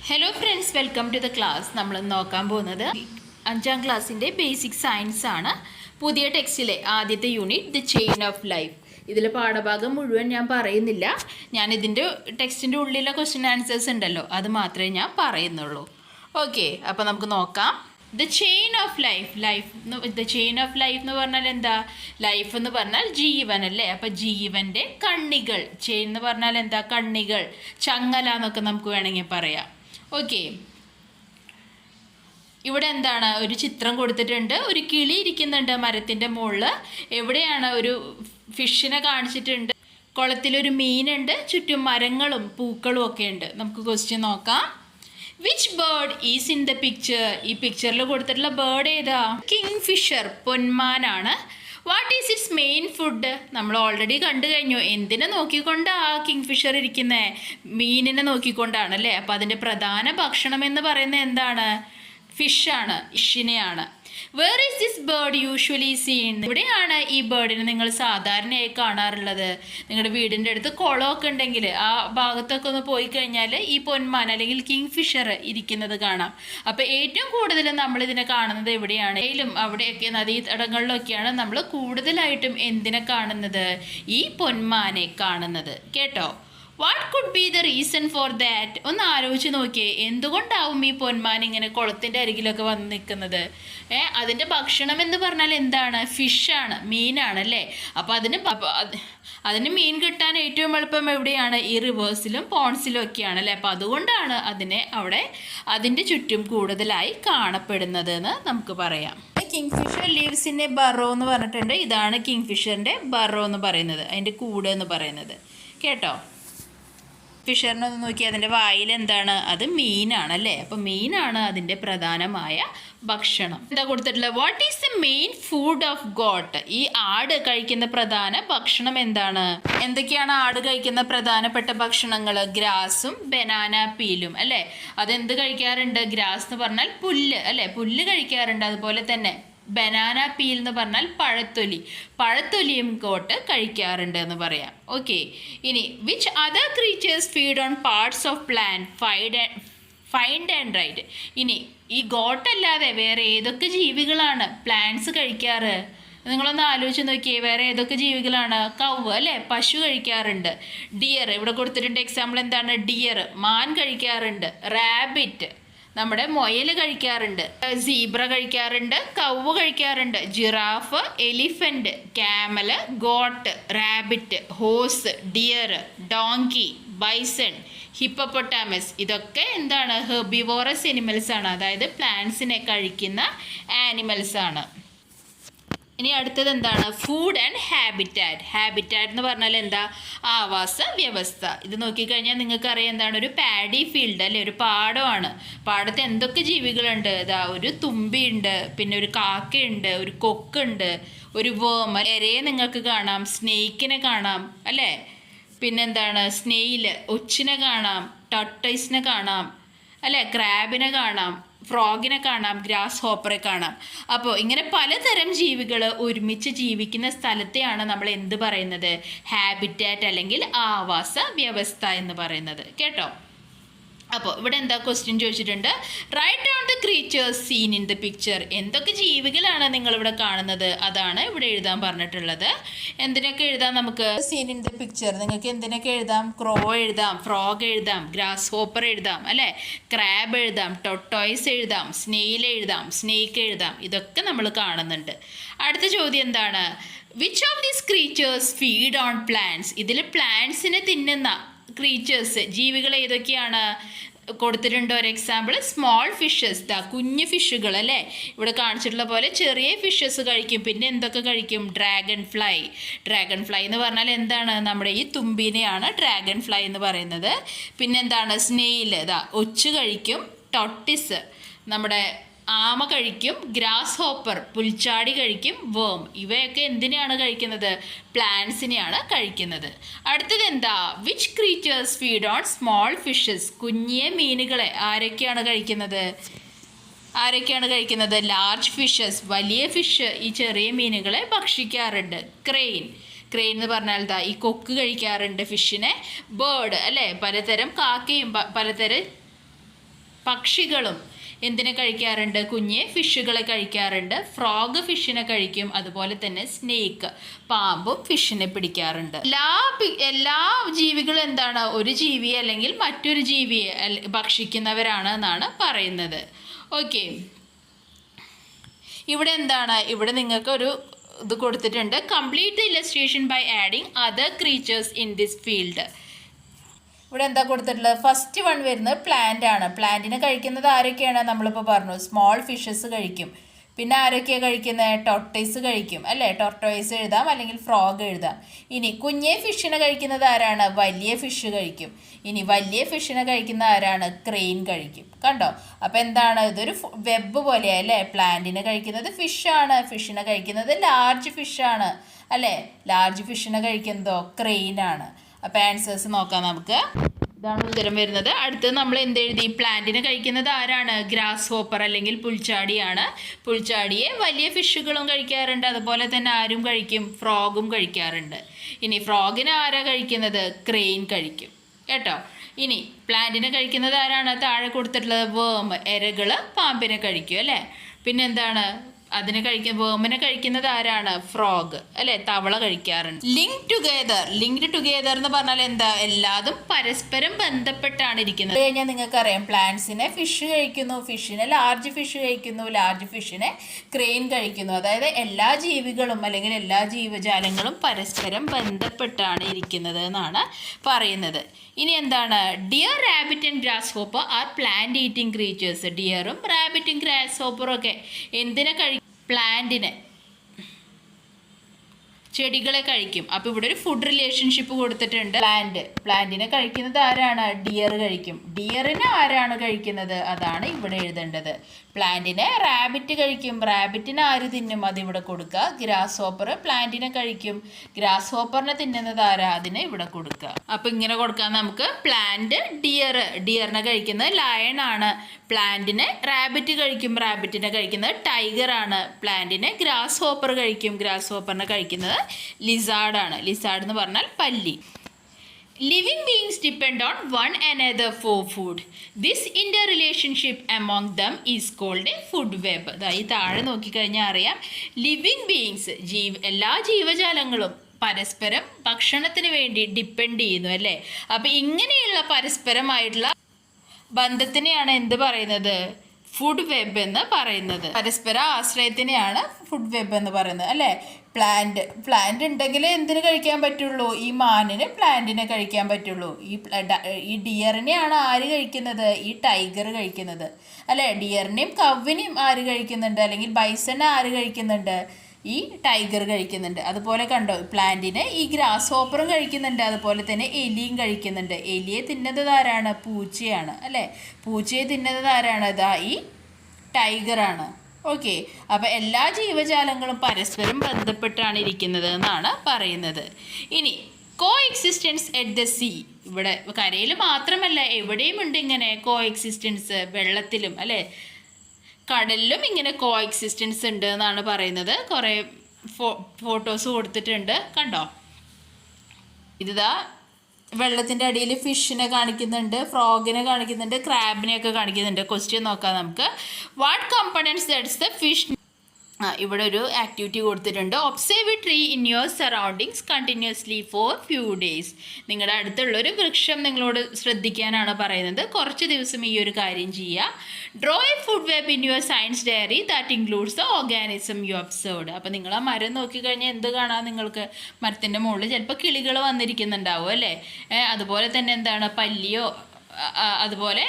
Hello friends, welcome to the class. നമ്മൾ നോക്കാൻ പോകുന്നത് 5ാം ക്ലാസ്സിൻ്റെ ബേസിക് സയൻസ് ആണ്. പുതിയ ടെക്സ്റ്റിലെ ആദ്യത്തെ unit the chain of life. ഇതിൽ പാഠഭാഗം മുഴുവൻ ഞാൻ പറയുന്നില്ല. ഞാൻ ഇതിൻ്റെ ടെക്സ്റ്റിൻ്റെ ഉള്ളിലെ ക്വസ്റ്റ്യൻ ആൻസേഴ്സ് ഉണ്ടല്ലോ, അത് മാത്രമേ ഞാൻ പറയുന്നുള്ളൂ. ഓക്കെ, അപ്പോൾ നമുക്ക് നോക്കാം. The chain of life. The chain of life എന്ന് പറഞ്ഞാൽ എന്താ? ലൈഫ് എന്ന് പറഞ്ഞാൽ ജീവൻ അല്ലേ? അപ്പം ജീവൻ്റെ കണ്ണികൾ. ചെയിൻ എന്ന് പറഞ്ഞാൽ എന്താ? കണ്ണികൾ, ചങ്ങല എന്നൊക്കെ നമുക്ക് വേണമെങ്കിൽ പറയാം. ഓക്കെ, ഇവിടെ എന്താണ്? ഒരു ചിത്രം കൊടുത്തിട്ടുണ്ട്. ഒരു കിളി ഇരിക്കുന്നുണ്ട് മരത്തിൻ്റെ മുകളിൽ. എവിടെയാണ്? ഒരു ഫിഷിനെ കാണിച്ചിട്ടുണ്ട്. കുളത്തിലൊരു മീനുണ്ട്. ചുറ്റും മരങ്ങളും പൂക്കളും ഒക്കെ ഉണ്ട്. നമുക്ക് ക്വസ്റ്റ്യൻ നോക്കാം. Which bird is in the picture? ഈ പിക്ചറിൽ കൊടുത്തിട്ടുള്ള ബേർഡ് ഏതാ? കിങ് ഫിഷർ, പൊന്മാനാണ്. What is its main food? നമ്മൾ ഓൾറെഡി കണ്ടു കഴിഞ്ഞു. എന്തിനെ നോക്കിക്കൊണ്ടാണ് കിങ് ഫിഷർ ഇരിക്കുന്നത്? മീനിനെ നോക്കിക്കൊണ്ടാണ് അല്ലേ? അപ്പം അതിൻ്റെ പ്രധാന ഭക്ഷണം എന്ന് പറയുന്നത് എന്താണ്? ഫിഷാണ്, ഫിഷിനെയാണ്. Where is this bird usually seen? എവിടെയാണ് ഈ ബേർഡിനെ നിങ്ങൾ സാധാരണയായി കാണാറുള്ളത്? നിങ്ങളുടെ വീടിൻ്റെ അടുത്ത് കുളമൊക്കെ ഉണ്ടെങ്കിൽ ആ ഭാഗത്തൊക്കെ ഒന്ന് പോയി കഴിഞ്ഞാൽ ഈ പൊന്മാൻ അല്ലെങ്കിൽ കിങ് ഫിഷർ ഇരിക്കുന്നത് കാണാം. അപ്പോൾ ഏറ്റവും കൂടുതൽ നമ്മളിതിനെ കാണുന്നത് എവിടെയാണ്? അവിടെയൊക്കെ നദീതടങ്ങളിലൊക്കെയാണ് നമ്മൾ കൂടുതലായിട്ടും എന്തിനെ കാണുന്നത്? ഈ പൊന്മാനെ കാണുന്നത്. കേട്ടോ? What could be the reason for that? ഒന്ന് ആലോചിച്ച് നോക്കിയേ. എന്തുകൊണ്ടാവും ഈ പൊന്മാൻ ഇങ്ങനെ കുളത്തിൻ്റെ അരികിലൊക്കെ വന്ന് നിൽക്കുന്നത്? അതിൻ്റെ ഭക്ഷണം എന്ന് പറഞ്ഞാൽ എന്താണ്? ഫിഷാണ്, മീനാണ് അല്ലേ? അപ്പോൾ അതിന് മീൻ കിട്ടാൻ ഏറ്റവും എളുപ്പം എവിടെയാണ്? ഈ റിവേഴ്സിലും പോൺസിലും ഒക്കെയാണ് അല്ലേ? അപ്പോൾ അതുകൊണ്ടാണ് അതിൻ്റെ ചുറ്റും കൂടുതലായി കാണപ്പെടുന്നത് എന്ന് നമുക്ക് പറയാം. Kingfisher lives in a burrow എന്ന് പറഞ്ഞിട്ടുണ്ട്. ഇതാണ് കിങ് ഫിഷറിൻ്റെ ബറോ എന്ന് പറയുന്നത്, അതിൻ്റെ കൂട് എന്ന് പറയുന്നത്. കേട്ടോ? ഫിഷറിനൊന്ന് നോക്കി, അതിൻ്റെ വായിൽ എന്താണ്? അത് മീനാണ് അല്ലേ? അപ്പം മീനാണ് അതിൻ്റെ പ്രധാനമായ ഭക്ഷണം. എന്താ കൊടുത്തിട്ടുള്ളത്? What is the main food of got? ഈ ആട് കഴിക്കുന്ന പ്രധാന ഭക്ഷണം എന്താണ്? എന്തൊക്കെയാണ് ആട് കഴിക്കുന്ന പ്രധാനപ്പെട്ട ഭക്ഷണങ്ങൾ? ഗ്രാസും ബനാന പീലും അല്ലേ? അതെന്ത് കഴിക്കാറുണ്ട്? ഗ്രാസ് എന്ന് പറഞ്ഞാൽ പുല്ല് അല്ലേ? പുല്ല് കഴിക്കാറുണ്ട്. അതുപോലെ തന്നെ ബനാന പീൽ എന്ന് പറഞ്ഞാൽ പഴത്തൊലിയും ഗോട്ട് കഴിക്കാറുണ്ട് എന്ന് പറയാം. ഓക്കെ, ഇനി which other creatures feed on parts of plant? Find and write. ഇനി ഈ ഗോട്ടല്ലാതെ വേറെ ഏതൊക്കെ ജീവികളാണ് പ്ലാന്റ്സ് കഴിക്കാറ്? നിങ്ങളൊന്ന് ആലോചിച്ച് നോക്കിയേ. വേറെ ഏതൊക്കെ ജീവികളാണ്? കൗവ് അല്ലേ? പശു കഴിക്കാറുണ്ട്. ഡിയർ, ഇവിടെ കൊടുത്തിട്ടുണ്ട് എക്സാമ്പിൾ എന്താണ്? ഡിയർ, മാൻ കഴിക്കാറുണ്ട്. റാബിറ്റ്, നമ്മുടെ മുയൽ കഴിക്കാറുണ്ട്. സീബ്ര കഴിക്കാറുണ്ട്. കൗവ് കഴിക്കാറുണ്ട്. Giraffe, elephant, camel, got, rabbit, horse, dear, donkey, bison, hippopotamus. ഇതൊക്കെ എന്താണ്? ഹെർബിവോറസ് ആനിമൽസ് ആണ്, അതായത് പ്ലാന്റ്സിനെ കഴിക്കുന്ന ആനിമൽസ് ആണ്. ഇനി അടുത്തത് എന്താണ്? Food and habitat. ഹാബിറ്റാറ്റ് എന്ന് പറഞ്ഞാൽ എന്താ? ആവാസ വ്യവസ്ഥ. ഇത് നോക്കിക്കഴിഞ്ഞാൽ നിങ്ങൾക്കറിയാം എന്താണ്? ഒരു പാഡി ഫീൽഡ് അല്ലേ? ഒരു പാടമാണ്. പാടത്ത് എന്തൊക്കെ ജീവികളുണ്ട്? ഒരു തുമ്പിയുണ്ട്, പിന്നെ ഒരു കാക്കയുണ്ട്, ഒരു കൊക്കുണ്ട്, ഒരു വേം, എരയെ നിങ്ങൾക്ക് കാണാം, സ്നേക്കിനെ കാണാം അല്ലേ? പിന്നെന്താണ്? സ്നെയിൽ, ഒച്ചിനെ കാണാം, ടർട്ടൈസിനെ കാണാം അല്ലേ? ക്രാബിനെ കാണാം, ഫ്രോഗിനെ കാണാം, ഗ്രാസ് ഹോപ്പറെ കാണാം. അപ്പോൾ ഇങ്ങനെ പലതരം ജീവികൾ ഒരുമിച്ച് ജീവിക്കുന്ന സ്ഥലത്തെയാണ് നമ്മൾ എന്ത് പറയുന്നത്? ഹാബിറ്റാറ്റ് അല്ലെങ്കിൽ ആവാസ വ്യവസ്ഥ എന്ന് പറയുന്നത്. കേട്ടോ? അപ്പോൾ ഇവിടെ എന്താ ക്വസ്റ്റ്യൻ ചോദിച്ചിട്ടുണ്ട്? Write down the creatures seen in the picture. എന്തൊക്കെ ജീവികളാണ് നിങ്ങളിവിടെ കാണുന്നത്? അതാണ് ഇവിടെ എഴുതാൻ പറഞ്ഞിട്ടുള്ളത്. എന്തിനൊക്കെ എഴുതാം നമുക്ക്? Scene in the picture. നിങ്ങൾക്ക് എന്തിനൊക്കെ എഴുതാം? ക്രോ എഴുതാം, ഫ്രോഗ് എഴുതാം, ഗ്രാസ് ഹോപ്പർ എഴുതാം അല്ലേ? ക്രാബ് എഴുതാം, ടൊട്ടോയ്സ് എഴുതാം, സ്നെയിൽ എഴുതാം, സ്നേക്ക് എഴുതാം. ഇതൊക്കെ നമ്മൾ കാണുന്നുണ്ട്. അടുത്ത ചോദ്യം എന്താണ്? Which of these creatures feed on plants? ഇതിൽ പ്ലാന്റ്സിനെ തിന്നുന്ന ക്രീച്ചേഴ്സ്, ജീവികൾ ഏതൊക്കെയാണ്? കൊടുത്തിട്ടുണ്ട് ഒരു എക്സാമ്പിൾ. സ്മോൾ ഫിഷസ്, കുഞ്ഞു ഫിഷുകൾ അല്ലേ? ഇവിടെ കാണിച്ചിട്ടുള്ള പോലെ ചെറിയ ഫിഷസ് കഴിക്കും. പിന്നെ എന്തൊക്കെ കഴിക്കും? ഡ്രാഗൺ ഫ്ലൈ എന്ന് പറഞ്ഞാൽ എന്താണ്? നമ്മുടെ ഈ തുമ്പിനെയാണ് ഡ്രാഗൺ ഫ്ലൈ എന്ന് പറയുന്നത്. പിന്നെന്താണ്? സ്നെയിൽ, ഒച്ച് കഴിക്കും. ടോട്ടിസ്, നമ്മുടെ ആമ കഴിക്കും. ഗ്രാസ് ഹോപ്പർ, പുൽച്ചാടി കഴിക്കും. വേം, ഇവയൊക്കെ എന്തിനെയാണ് കഴിക്കുന്നത്? പ്ലാന്റ്സിനെയാണ് കഴിക്കുന്നത്. അടുത്തത് എന്താ? Which creatures feed on small fishes? കുഞ്ഞിയ മീനുകളെ ആരൊക്കെയാണ് കഴിക്കുന്നത്? ലാർജ് ഫിഷസ്, വലിയ ഫിഷ് ഈ ചെറിയ മീനുകളെ ഭക്ഷിക്കാറുണ്ട്. ക്രെയിൻ എന്ന് പറഞ്ഞാൽ ഈ കൊക്ക് കഴിക്കാറുണ്ട് ഫിഷിനെ. ബേർഡ് അല്ലേ? പലതരം കാക്കയും പലതരം പക്ഷികളും എന്തിനെ കഴിക്കാറുണ്ട്? കുഞ്ഞെ ഫിഷുകളെ കഴിക്കാറുണ്ട്. ഫ്രോഗ് ഫിഷിനെ കഴിക്കും. അതുപോലെ തന്നെ സ്നേക്ക്, പാമ്പും ഫിഷിനെ പിടിക്കാറുണ്ട്. എല്ലാ ജീവികളും എന്താണ്? ഒരു ജീവിയെ അല്ലെങ്കിൽ മറ്റൊരു ജീവിയെ ഭക്ഷിക്കുന്നവരാണ് എന്നാണ് പറയുന്നത്. ഓക്കെ, ഇവിടെ എന്താണ്? ഇവിടെ നിങ്ങൾക്ക് ഒരു ഇത് കൊടുത്തിട്ടുണ്ട്. Complete the illustration by adding other creatures in this field. ഇവിടെ എന്താ കൊടുത്തിട്ടുള്ളത്? ഫസ്റ്റ് വൺ വരുന്നത് പ്ലാന്റ് ആണ്. പ്ലാന്റിനെ കഴിക്കുന്നത് ആരൊക്കെയാണ്? നമ്മളിപ്പോൾ പറഞ്ഞു, സ്മോൾ ഫിഷസ് കഴിക്കും. പിന്നെ ആരൊക്കെയാണ് കഴിക്കുന്നത്? ടോർട്ടോയ്സ് കഴിക്കും അല്ലേ? ടോർട്ടോയ്സ് എഴുതാം, അല്ലെങ്കിൽ ഫ്രോഗ് എഴുതാം. ഇനി കുഞ്ഞെ ഫിഷിനെ കഴിക്കുന്നത് ആരാണ്? വലിയ ഫിഷ് കഴിക്കും. ഇനി വലിയ ഫിഷിനെ കഴിക്കുന്ന ആരാണ്? ക്രെയിൻ കഴിക്കും. കണ്ടോ? അപ്പോൾ എന്താണ്? ഇതൊരു വെബ് പോലെയാണ് അല്ലേ? പ്ലാന്റിനെ കഴിക്കുന്നത് ഫിഷാണ്, ഫിഷിനെ കഴിക്കുന്നത് ലാർജ് ഫിഷാണ് അല്ലേ? ലാർജ് ഫിഷിനെ കഴിക്കുന്നതോ ക്രെയിൻ ആണ്. അപ്പോൾ ആൻസേഴ്സ് നോക്കാം നമുക്ക്. ഇതാണ് ഉത്തരം വരുന്നത്. അടുത്തത് നമ്മൾ എന്തെഴുതി? പ്ലാന്റിനെ കഴിക്കുന്നത് ആരാണ്? ഗ്രാസ് ഹോപ്പർ അല്ലെങ്കിൽ പുൽച്ചാടിയാണ്. പുൽച്ചാടിയെ വലിയ ഫിഷുകളും കഴിക്കാറുണ്ട്. അതുപോലെ തന്നെ ആരും കഴിക്കും? ഫ്രോഗും കഴിക്കാറുണ്ട്. ഇനി ഫ്രോഗിനെ ആരാ കഴിക്കുന്നത്? ക്രെയിൻ കഴിക്കും കേട്ടോ. ഇനി പ്ലാന്റിനെ കഴിക്കുന്നത് ആരാണ്? താഴെ കൊടുത്തിട്ടുള്ളത് വേം, ഇരകൾ പാമ്പിനെ കഴിക്കും അല്ലേ? പിന്നെന്താണ്? അതിനെ വേമിനെ കഴിക്കുന്നത് ആരാണ്? ഫ്രോഗ് അല്ലെ? തവള കഴിക്കാറുണ്ട്. ലിങ്ക്ഡ് ടുഗെദർ എന്ന് പറഞ്ഞാൽ എന്താ? എല്ലാതും പരസ്പരം ബന്ധപ്പെട്ടാണ് ഇരിക്കുന്നത്. കഴിഞ്ഞാൽ നിങ്ങൾക്കറിയാം, പ്ലാന്റ്സിനെ ഫിഷ് കഴിക്കുന്നു, ഫിഷിനെ ലാർജ് ഫിഷ് കഴിക്കുന്നു, ലാർജ് ഫിഷിനെ ക്രെയിൻ കഴിക്കുന്നു. അതായത് എല്ലാ ജീവികളും അല്ലെങ്കിൽ എല്ലാ ജീവജാലങ്ങളും പരസ്പരം ബന്ധപ്പെട്ടാണ് ഇരിക്കുന്നത് എന്നാണ് പറയുന്നത്. ഇനി എന്താണ്? Deer, rabbit and grasshopper are plant eating creatures. ഡിയറും റാബിറ്റും ഗ്രാസ് ഹോപ്പറും ഒക്കെ എന്തിനെ കഴിക്കും? പ്ലാന്റിനെ, ചെടികളെ കഴിക്കും. അപ്പോൾ ഇവിടെ ഒരു ഫുഡ് റിലേഷൻഷിപ്പ് കൊടുത്തിട്ടുണ്ട്. പ്ലാന്റിനെ കഴിക്കുന്നത് ആരാണ്? ഡിയർ കഴിക്കും. ഡിയറിനെ ആരാണ് കഴിക്കുന്നത്? അതാണ് ഇവിടെ എഴുതേണ്ടത്. പ്ലാന്റിനെ റാബിറ്റ് കഴിക്കും. റാബിറ്റിനെ ആര് തിന്നും? അതിവിടെ കൊടുക്കുക. ഗ്രാസ് ഹോപ്പർ പ്ലാന്റിനെ കഴിക്കും. ഗ്രാസ് ഹോപ്പറിനെ തിന്നുന്നത് ആരാ? അതിനെ ഇവിടെ കൊടുക്കുക. അപ്പോൾ ഇങ്ങനെ കൊടുക്കാം നമുക്ക്. പ്ലാന്റ് ഡിയറിനെ കഴിക്കുന്നത് ലയൺ ആണ്. പ്ലാന്റിനെ റാബിറ്റ് കഴിക്കും. റാബിറ്റിനെ കഴിക്കുന്നത് ടൈഗർ ആണ്. പ്ലാന്റിനെ ഗ്രാസ് ഹോപ്പർ കഴിക്കും. ഗ്രാസ് ഹോപ്പറിനെ കഴിക്കുന്നത് ലിസാർഡാണ്. ലിസാർഡ് എന്ന് പറഞ്ഞാൽ പല്ലി. Living beings depend on one another for food. This interrelationship among them is called a food web. ഈ താഴെ നോക്കിക്കഴിഞ്ഞാൽ അറിയാം, ലിവിങ് ബീയിങ്സ്, എല്ലാ ജീവജാലങ്ങളും പരസ്പരം ഭക്ഷണത്തിന് വേണ്ടി ഡിപ്പെൻഡ് ചെയ്യുന്നു അല്ലേ? അപ്പം ഇങ്ങനെയുള്ള പരസ്പരമായിട്ടുള്ള ബന്ധത്തിനെയാണ് എന്ത് പറയുന്നത്? ഫുഡ് വെബ് എന്ന് പറയുന്നത്. പരസ്പര ആശ്രയത്തിനെയാണ് ഫുഡ് വെബ് എന്ന് പറയുന്നത് അല്ലേ? പ്ലാന്റ് ഉണ്ടെങ്കിൽ എന്തിനു കഴിക്കാൻ പറ്റുള്ളൂ? ഈ മാനിന് പ്ലാന്റിനെ കഴിക്കാൻ പറ്റുള്ളൂ. ഈ ഡിയറിനെയാണ് ആര് കഴിക്കുന്നത്? ഈ ടൈഗർ കഴിക്കുന്നത് അല്ലേ? ഡിയറിനെയും കവ്വിനെയും ആര് കഴിക്കുന്നുണ്ട്? അല്ലെങ്കിൽ ബൈസനെ ആര് കഴിക്കുന്നുണ്ട്? ഈ ടൈഗർ കഴിക്കുന്നുണ്ട്. അതുപോലെ കണ്ടോ, പ്ലാന്റിനെ ഈ ഗ്രാസ് ഹോപ്പറും കഴിക്കുന്നുണ്ട്. അതുപോലെ തന്നെ എലിയും കഴിക്കുന്നുണ്ട്. എലിയെ തിന്നുന്നത് ആരാണ്? പൂച്ചയാണ് അല്ലേ? പൂച്ചയെ തിന്നുന്നത് ആരാണ്? ഇതാ ഈ ടൈഗറാണ്. ഓക്കെ, അപ്പോൾ എല്ലാ ജീവജാലങ്ങളും പരസ്പരം ബന്ധപ്പെട്ടാണ് ഇരിക്കുന്നത് എന്നാണ് പറയുന്നത്. ഇനി കോ എക്സിസ്റ്റൻസ് അറ്റ് ദ സീ. ഇവിടെ കരയിൽ മാത്രമല്ല, എവിടെയും ഉണ്ട് ഇങ്ങനെ കോ എക്സിസ്റ്റൻസ്. വെള്ളത്തിലും അല്ലേ, കടലിലും ഇങ്ങനെ കോ എക്സിസ്റ്റൻസ് ഉണ്ട് എന്നാണ് പറയുന്നത്. കുറേ ഫോട്ടോസ് കൊടുത്തിട്ടുണ്ട് കണ്ടോ. ഇതാ വെള്ളത്തിൻ്റെ അടിയിൽ ഫിഷിനെ കാണിക്കുന്നുണ്ട്, ഫ്രോഗിനെ കാണിക്കുന്നുണ്ട്, ക്രാബിനെയൊക്കെ കാണിക്കുന്നുണ്ട്. ക്വസ്റ്റ്യൻ നോക്കാം നമുക്ക്. What components that's the fish? ഇവിടെ ഒരു ആക്ടിവിറ്റി കൊടുത്തിട്ടുണ്ട്. Observe A tree in your surroundings continuously for few days. നിങ്ങളുടെ അടുത്തുള്ളൊരു വൃക്ഷം നിങ്ങളോട് ശ്രദ്ധിക്കാനാണ് പറയുന്നത്. കുറച്ച് ദിവസം ഈ ഒരു കാര്യം ചെയ്യുക. Draw a food web in your science diary that includes the organism you observed. അപ്പോൾ നിങ്ങൾ ആ മരം നോക്കിക്കഴിഞ്ഞാൽ എന്ത് കാണാം നിങ്ങൾക്ക്? മരത്തിൻ്റെ മുകളിൽ ചിലപ്പോൾ കിളികൾ വന്നിരിക്കുന്നുണ്ടാവും അല്ലേ? അതുപോലെ തന്നെ എന്താണ്, പല്ലിയോ അതുപോലെ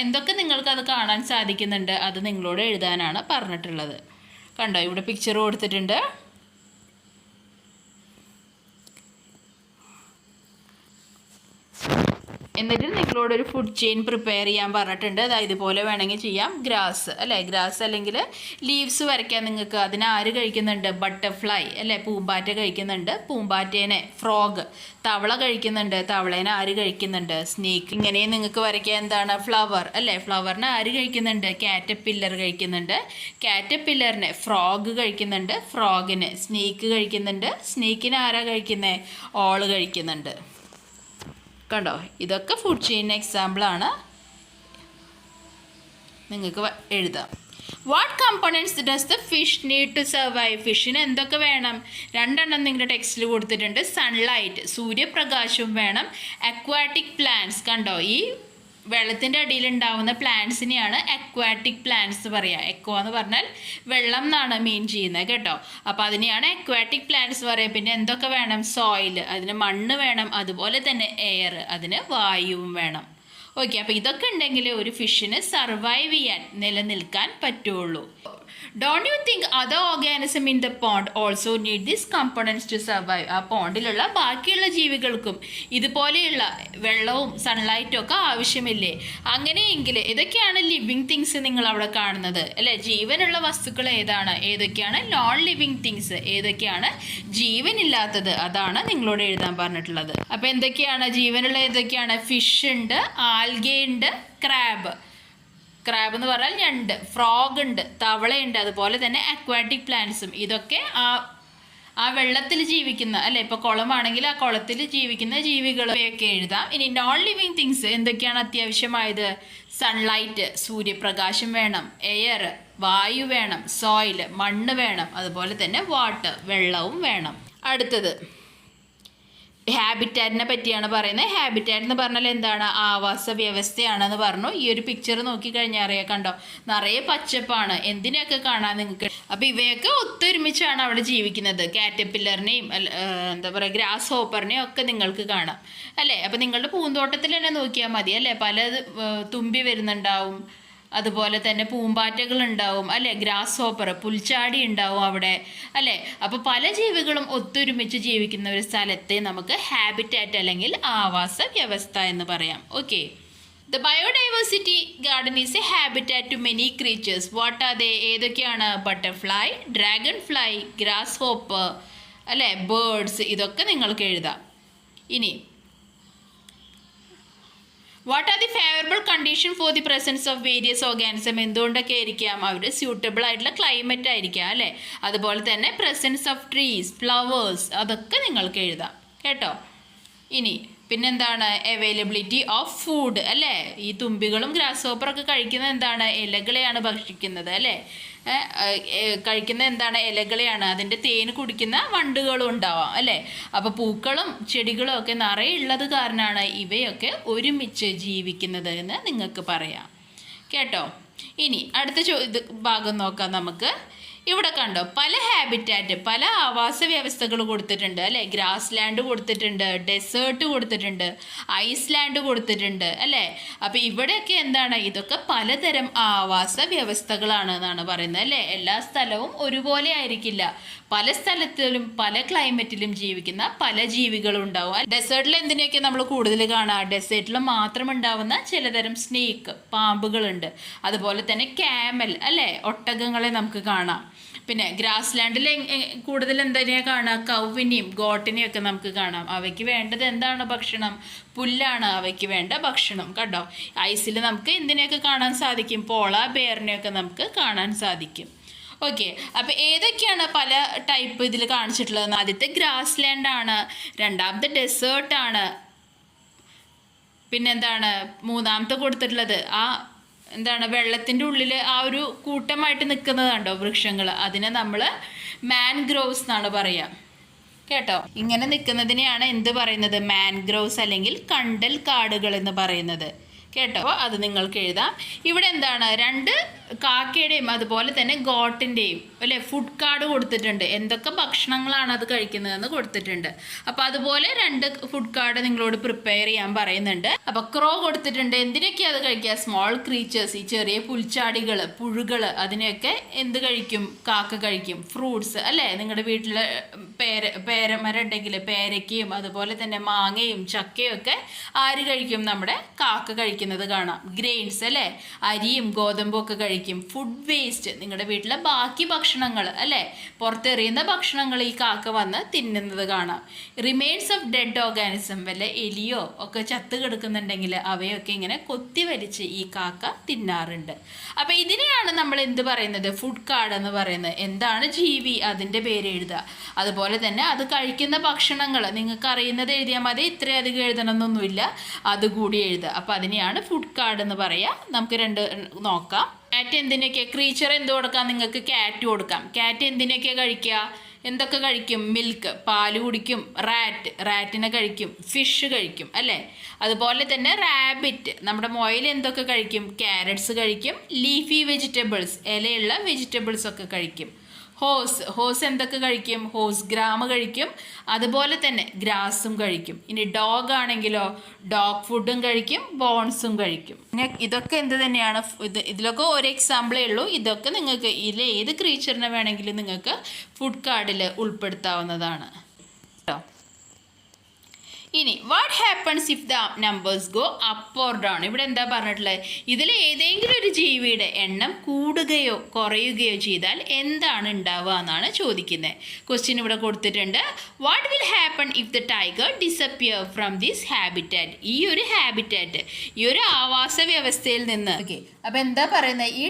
എന്തൊക്കെ നിങ്ങൾക്ക് അത് കാണാൻ സാധിക്കുന്നുണ്ട്, അത് നിങ്ങളോട് എഴുതാനാണ് പറഞ്ഞിട്ടുള്ളത്. കണ്ടോ, ഇവിടെ പിക്ചർ കൊടുത്തിട്ടുണ്ട്. എന്നിട്ട് നിങ്ങളോടൊരു ഫുഡ് ചെയിൻ പ്രിപ്പയർ ചെയ്യാൻ പറഞ്ഞിട്ടുണ്ട്. അതായത് ഇതുപോലെ വേണമെങ്കിൽ ചെയ്യാം. ഗ്രാസ് അല്ലേ, ഗ്രാസ് അല്ലെങ്കിൽ ലീവ്സ് വരയ്ക്കാൻ നിങ്ങൾക്ക്. അതിനെ ആര് കഴിക്കുന്നുണ്ട്? ബട്ടർഫ്ലൈ അല്ലേ, പൂമ്പാറ്റ കഴിക്കുന്നുണ്ട്. പൂമ്പാറ്റേനെ ഫ്രോഗ്, തവള കഴിക്കുന്നുണ്ട്. തവളേനെ ആര് കഴിക്കുന്നുണ്ട്? സ്നേക്ക്. ഇങ്ങനെയും നിങ്ങൾക്ക് വരയ്ക്കാൻ എന്താണ്? ഫ്ലവർ അല്ലേ, ഫ്ലവറിനെ ആര് കഴിക്കുന്നുണ്ട്? കാറ്റർപില്ലർ കഴിക്കുന്നുണ്ട്. കാറ്റർപില്ലറിനെ ഫ്രോഗ് കഴിക്കുന്നുണ്ട്. ഫ്രോഗിനെ സ്നേക്ക് കഴിക്കുന്നുണ്ട്. സ്നേക്കിനെ ആരാ കഴിക്കുന്നത്? ഓള് കഴിക്കുന്നുണ്ട്. കണ്ടോ, ഇതൊക്കെ ഫുഡ് ചെയിൻ എക്സാമ്പിളാണ്. നിങ്ങൾക്ക് എഴുതാം. What components does the fish need to survive? ഫിഷിന് എന്തൊക്കെ വേണം? 2 എണ്ണം നിങ്ങളുടെ ടെക്സ്റ്റിൽ കൊടുത്തിട്ടുണ്ട്. സൺലൈറ്റ്, സൂര്യപ്രകാശവും വേണം. അക്വാറ്റിക് പ്ലാന്റ്സ്, കണ്ടോ, ഈ വെള്ളത്തിൻ്റെ അടിയിൽ ഉണ്ടാവുന്ന പ്ലാന്റ്സിനെയാണ് അക്വാറ്റിക് പ്ലാന്റ്സ് പറയുക. എക്വ എന്ന് പറഞ്ഞാൽ വെള്ളം എന്നാണ് മീൻ ചെയ്യുന്നത് കേട്ടോ. അപ്പോൾ അതിനെയാണ് അക്വാറ്റിക് പ്ലാന്റ്സ് പറയുക. പിന്നെ എന്തൊക്കെ വേണം? സോയിൽ, അതിന് മണ്ണ് വേണം. അതുപോലെ തന്നെ എയർ, അതിന് വായുവും വേണം. ഓക്കെ, അപ്പോൾ ഇതൊക്കെ ഉണ്ടെങ്കിൽ ഒരു ഫിഷിന് സർവൈവ് ചെയ്യാൻ, നിലനിൽക്കാൻ പറ്റുള്ളൂ. Don't you think other organism in the pond also need this components to survive? ആ പോണ്ടിലുള്ള ബാക്കിയുള്ള ജീവികൾക്കും ഇതുപോലെയുള്ള വെള്ളവും സൺലൈറ്റും ഒക്കെ ആവശ്യമില്ലേ? അങ്ങനെയെങ്കിൽ ഏതൊക്കെയാണ് ലിവിങ് തിങ്സ് നിങ്ങൾ അവിടെ കാണുന്നത് അല്ലേ? ജീവനുള്ള വസ്തുക്കൾ ഏതാണ്, ഏതൊക്കെയാണ് നോൺ ലിവിങ് തിങ്സ്, ഏതൊക്കെയാണ് ജീവനില്ലാത്തത്, അതാണ് നിങ്ങളോട് എഴുതാൻ പറഞ്ഞിട്ടുള്ളത്. അപ്പോൾ എന്തൊക്കെയാണ് ജീവനുള്ള? ഏതൊക്കെയാണ്? ഫിഷ് ഉണ്ട്, ആൽഗെ ഉണ്ട്, ക്രാബ് എന്ന് പറഞ്ഞാൽ ഞണ്ട്, ഫ്രോഗ് ഉണ്ട്, തവളയുണ്ട്, അതുപോലെ തന്നെ അക്വാറ്റിക് പ്ലാന്റ്സും. ഇതൊക്കെ ആ വെള്ളത്തിൽ ജീവിക്കുന്ന അല്ലേ, ഇപ്പോൾ കുളമാണെങ്കിൽ ആ കുളത്തിൽ ജീവിക്കുന്ന ജീവികളൊക്കെ എഴുതാം. ഇനി നോൺ ലിവിങ് തിങ്സ് എന്തൊക്കെയാണ് അത്യാവശ്യമായത്? സൺലൈറ്റ്, സൂര്യപ്രകാശം വേണം. എയർ, വായു വേണം. സോയിൽ, മണ്ണ് വേണം. അതുപോലെ തന്നെ വാട്ടർ, വെള്ളവും വേണം. അടുത്തത് ഹാബിറ്റാറ്റിനെ പറ്റിയാണ് പറയുന്നത്. ഹാബിറ്റാറ്റ് എന്ന് പറഞ്ഞാൽ എന്താണ്? ആവാസ വ്യവസ്ഥയാണെന്ന് പറഞ്ഞു. ഈ ഒരു പിക്ചർ നോക്കിക്കഴിഞ്ഞാൽ അറിയാം, കണ്ടോ, നിറയെ പച്ചപ്പാണ്. എന്തിനെയൊക്കെ കാണാൻ നിങ്ങൾക്ക്. അപ്പോൾ ഇവയൊക്കെ ഒത്തൊരുമിച്ചാണ് അവിടെ ജീവിക്കുന്നത്. കാറ്റർപില്ലറിനെയും എന്താ പറയുക, ഗ്രാസ് ഹോപ്പറിനെയും ഒക്കെ നിങ്ങൾക്ക് കാണാം അല്ലേ? അപ്പോൾ നിങ്ങളുടെ പൂന്തോട്ടത്തിൽ തന്നെ നോക്കിയാൽ മതി അല്ലേ, പല തുമ്പി വരുന്നുണ്ടാവും, അതുപോലെ തന്നെ പൂമ്പാറ്റകൾ ഉണ്ടാവും അല്ലേ, ഗ്രാസ് ഹോപ്പർ, പുൽച്ചാടി ഉണ്ടാവും അവിടെ അല്ലേ. അപ്പോൾ പല ജീവികളും ഒത്തൊരുമിച്ച് ജീവിക്കുന്ന ഒരു സ്ഥലത്തെ നമുക്ക് ഹാബിറ്റാറ്റ് അല്ലെങ്കിൽ ആവാസ വ്യവസ്ഥ എന്ന് പറയാം. Okay, the biodiversity garden is a habitat to many creatures. What are they? ഏതൊക്കെയാണ്? Butterfly, dragonfly, grasshopper അല്ലേ, ബേർഡ്സ്, ഇതൊക്കെ നിങ്ങൾക്ക് എഴുതാം. ഇനി what are the favourable condition for the presence of various organism? എന്തുകൊണ്ടൊക്കെ ആയിരിക്കാം? അവർ സ്യൂട്ടബിൾ ആയിട്ടുള്ള ക്ലൈമറ്റ് ആയിരിക്കാം അല്ലേ. അതുപോലെ തന്നെ പ്രസൻസ് ഓഫ് ട്രീസ്, ഫ്ലവേഴ്സ്, അതൊക്കെ നിങ്ങൾക്ക് എഴുതാം കേട്ടോ. ഇനി പിന്നെന്താണ്? അവൈലബിലിറ്റി ഓഫ് ഫുഡ് അല്ലേ. ഈ തുമ്പികളും ഗ്രാസ് ഹോപ്പറൊക്കെ കഴിക്കുന്നത് എന്താണ്? ഇലകളെയാണ് ഭക്ഷിക്കുന്നത് അല്ലേ. കഴിക്കുന്ന എന്താണ്? ഇലകളെയാണ്. അതിൻ്റെ തേൻ കുടിക്കുന്ന വണ്ടുകളും ഉണ്ടാവാം അല്ലേ. അപ്പോൾ പൂക്കളും ചെടികളും ഒക്കെ നിറയെ ഉള്ളത് കാരണമാണ് ഇവയൊക്കെ ഒരുമിച്ച് ജീവിക്കുന്നത് എന്ന് നിങ്ങൾക്ക് പറയാം കേട്ടോ. ഇനി അടുത്ത ഭാഗം നോക്കാം നമുക്ക്. ഇവിടെ കണ്ടോ, പല ഹാബിറ്റാറ്റ്, പല ആവാസ വ്യവസ്ഥകൾ കൊടുത്തിട്ടുണ്ട് അല്ലേ. ഗ്രാസ് ലാൻഡ് കൊടുത്തിട്ടുണ്ട്, ഡെസേർട്ട് കൊടുത്തിട്ടുണ്ട്, ഐസ്ലാൻഡ് കൊടുത്തിട്ടുണ്ട് അല്ലേ. അപ്പോൾ ഇവിടെയൊക്കെ എന്താണ്? ഇതൊക്കെ പലതരം ആവാസ വ്യവസ്ഥകളാണ് എന്നാണ് പറയുന്നത് അല്ലേ. എല്ലാ സ്ഥലവും ഒരുപോലെ ആയിരിക്കില്ല. പല സ്ഥലത്തിലും പല ക്ലൈമറ്റിലും ജീവിക്കുന്ന പല ജീവികളും ഉണ്ടാവും. ഡെസേർട്ടിൽ എന്തിനെയൊക്കെ നമ്മൾ കൂടുതൽ കാണാം? ഡെസേർട്ടിൽ മാത്രം ഉണ്ടാവുന്ന ചിലതരം സ്നേക്ക്, പാമ്പുകളുണ്ട്. അതുപോലെ തന്നെ ക്യാമൽ അല്ലേ, ഒട്ടകങ്ങളെ നമുക്ക് കാണാം. പിന്നെ ഗ്രാസ് ലാൻഡിൽ കൂടുതൽ എന്തിനെയാണ് കാണുക? കൗവിനെയും ഗോട്ടിനെയും ഒക്കെ നമുക്ക് കാണാം. അവയ്ക്ക് വേണ്ടത് എന്താണ്? ഭക്ഷണം, പുല്ലാണ് അവയ്ക്ക് വേണ്ട ഭക്ഷണം കേട്ടോ. ഐസിൽ നമുക്ക് എന്തിനെയൊക്കെ കാണാൻ സാധിക്കും? പോള ബെയറിനെയൊക്കെ നമുക്ക് കാണാൻ സാധിക്കും. ഓക്കെ, അപ്പോൾ ഏതൊക്കെയാണ് പല ടൈപ്പ് ഇതിൽ കാണിച്ചിട്ടുള്ളത്? ആദ്യത്തെ ഗ്രാസ് ലാൻഡാണ്, രണ്ടാമത്തെ ഡെസേർട്ടാണ്, പിന്നെന്താണ് മൂന്നാമത്തെ കൊടുത്തിട്ടുള്ളത്? എന്താണ്, വെള്ളത്തിൻ്റെ ഉള്ളിൽ ആ ഒരു കൂട്ടമായിട്ട് നിൽക്കുന്നത് കണ്ടോ വൃക്ഷങ്ങൾ, അതിനെ നമ്മൾ മാൻഗ്രോവ്സ് എന്നാണ് പറയുക കേട്ടോ. ഇങ്ങനെ നിൽക്കുന്നതിനെയാണ് എന്ത് പറയുന്നത്? മാൻഗ്രോവ്സ് അല്ലെങ്കിൽ കണ്ടൽ കാടുകൾ എന്ന് പറയുന്നത് കേട്ടോ. അത് നിങ്ങൾക്ക് എഴുതാം. ഇവിടെ എന്താണ്? 2 കാക്കയുടെയും അതുപോലെ തന്നെ ഗോട്ടിൻ്റെയും അല്ലേ ഫുഡ് കാർഡ് കൊടുത്തിട്ടുണ്ട്. എന്തൊക്കെ ഭക്ഷണങ്ങളാണ് അത് കഴിക്കുന്നതെന്ന് കൊടുത്തിട്ടുണ്ട്. അപ്പോൾ അതുപോലെ 2 ഫുഡ് കാർഡ് നിങ്ങളോട് പ്രിപ്പയർ ചെയ്യാൻ പറയുന്നുണ്ട്. അപ്പോൾ ക്രോ കൊടുത്തിട്ടുണ്ട്. എന്തിനൊക്കെയാണ് അത് കഴിക്കുക? സ്മോൾ ക്രീച്ചേഴ്സ്, ഈ ചെറിയ പുൽച്ചാടികൾ, പുഴുകൾ, അതിനെയൊക്കെ എന്ത് കഴിക്കും? കാക്ക കഴിക്കും. ഫ്രൂട്ട്സ് അല്ലേ, നിങ്ങളുടെ വീട്ടിൽ പേരമരം ഉണ്ടെങ്കിൽ പേരയ്ക്കയും അതുപോലെ തന്നെ മാങ്ങയും ചക്കയും ഒക്കെ ആര് കഴിക്കും? നമ്മുടെ കാക്ക കഴിക്കുന്നത് കാണാം. ഗ്രെയിൻസ് അല്ലേ, അരിയും ഗോതമ്പും ഒക്കെ കഴിക്കും. ഫുഡ് വേസ്റ്റ്, നിങ്ങളുടെ വീട്ടിലെ ബാക്കി ഭക്ഷണങ്ങൾ അല്ലേ, പുറത്തെറിയുന്ന ഭക്ഷണങ്ങൾ ഈ കാക്ക വന്ന് തിന്നുന്നത് കാണാം. റിമെയിൻസ് ഓഫ് ഡെഡ് ഓർഗാനിസം, വല്ല എലിയോ ഒക്കെ ചത്ത് കിടക്കുന്നുണ്ടെങ്കിൽ അവയൊക്കെ ഇങ്ങനെ കൊത്തി വലിച്ച് ഈ കാക്ക തിന്നാറുണ്ട്. അപ്പോൾ ഇതിനെയാണ് നമ്മൾ എന്ത് പറയുന്നത്? ഫുഡ് കാർഡ് എന്ന് പറയുന്നത്. എന്താണ് ജീവി, അതിൻ്റെ പേര് എഴുതുക. അതുപോലെ തന്നെ അത് കഴിക്കുന്ന ഭക്ഷണങ്ങൾ നിങ്ങൾക്ക് അറിയുന്നത് എഴുതിയാൽ മതി, ഇത്രയധികം എഴുതണമെന്നൊന്നുമില്ല, അതുകൂടി എഴുതുക. അപ്പോൾ അതിനെയാണ് ഫുഡ് കാർഡ് എന്ന് പറയുക. നമുക്ക് 2 നോക്കാം. ക്യാറ്റ് എന്തിനൊക്കെ ക്രീച്ചർ എന്ത് കൊടുക്കാം? നിങ്ങൾക്ക് ക്യാറ്റ് കൊടുക്കാം. ക്യാറ്റ് എന്തിനൊക്കെ കഴിക്കുക? എന്തൊക്കെ കഴിക്കും? മിൽക്ക്, പാല് കുടിക്കും. റാറ്റിനെ കഴിക്കും. ഫിഷ് കഴിക്കും അല്ലേ? അതുപോലെ തന്നെ റാബിറ്റ്, നമ്മുടെ മുയൽ എന്തൊക്കെ കഴിക്കും? ക്യാരറ്റ്സ് കഴിക്കും. ലീഫി വെജിറ്റബിൾസ്, ഇലയുള്ള വെജിറ്റബിൾസ് ഒക്കെ കഴിക്കും. ഹോസ് എന്തൊക്കെ കഴിക്കും? ഹോസ് ഗ്രാം കഴിക്കും. അതുപോലെ തന്നെ ഗ്രാസും കഴിക്കും. ഇനി ഡോഗ് ആണെങ്കിലോ ഡോഗ് ഫുഡും കഴിക്കും, ബോൺസും കഴിക്കും. പിന്നെ ഇതൊക്കെ എന്ത് തന്നെയാണ്? ഇതിലൊക്കെ ഒരു എക്സാമ്പിളേ ഉള്ളൂ. ഇതൊക്കെ നിങ്ങൾക്ക് ഇതിൽ ഏത് ക്രീച്ചറിനെ വേണമെങ്കിലും നിങ്ങൾക്ക് ഫുഡ് കാർഡിൽ ഉൾപ്പെടുത്താവുന്നതാണ് കേട്ടോ. ഇനി what happens if the numbers go up or down? ഇവിടെ എന്താ പറഞ്ഞിട്ടുള്ളത്? ഇതിൽ ഏതെങ്കിലും ഒരു ജീവിയുടെ എണ്ണം കൂടുകയോ കുറയുകയോ ചെയ്താൽ എന്താണ് ഉണ്ടാവുക എന്നാണ് ചോദിക്കുന്നത്. ക്വസ്റ്റ്യൻ ഇവിടെ കൊടുത്തിട്ടുണ്ട്. What will happen if the tiger disappear from this habitat? ഈ ഒരു ഹാബിറ്റാറ്റ്, ഈ ഒരു ആവാസ വ്യവസ്ഥയിൽ നിന്ന്. ഓക്കെ, അപ്പോൾ എന്താ പറയുന്നത്? ഈ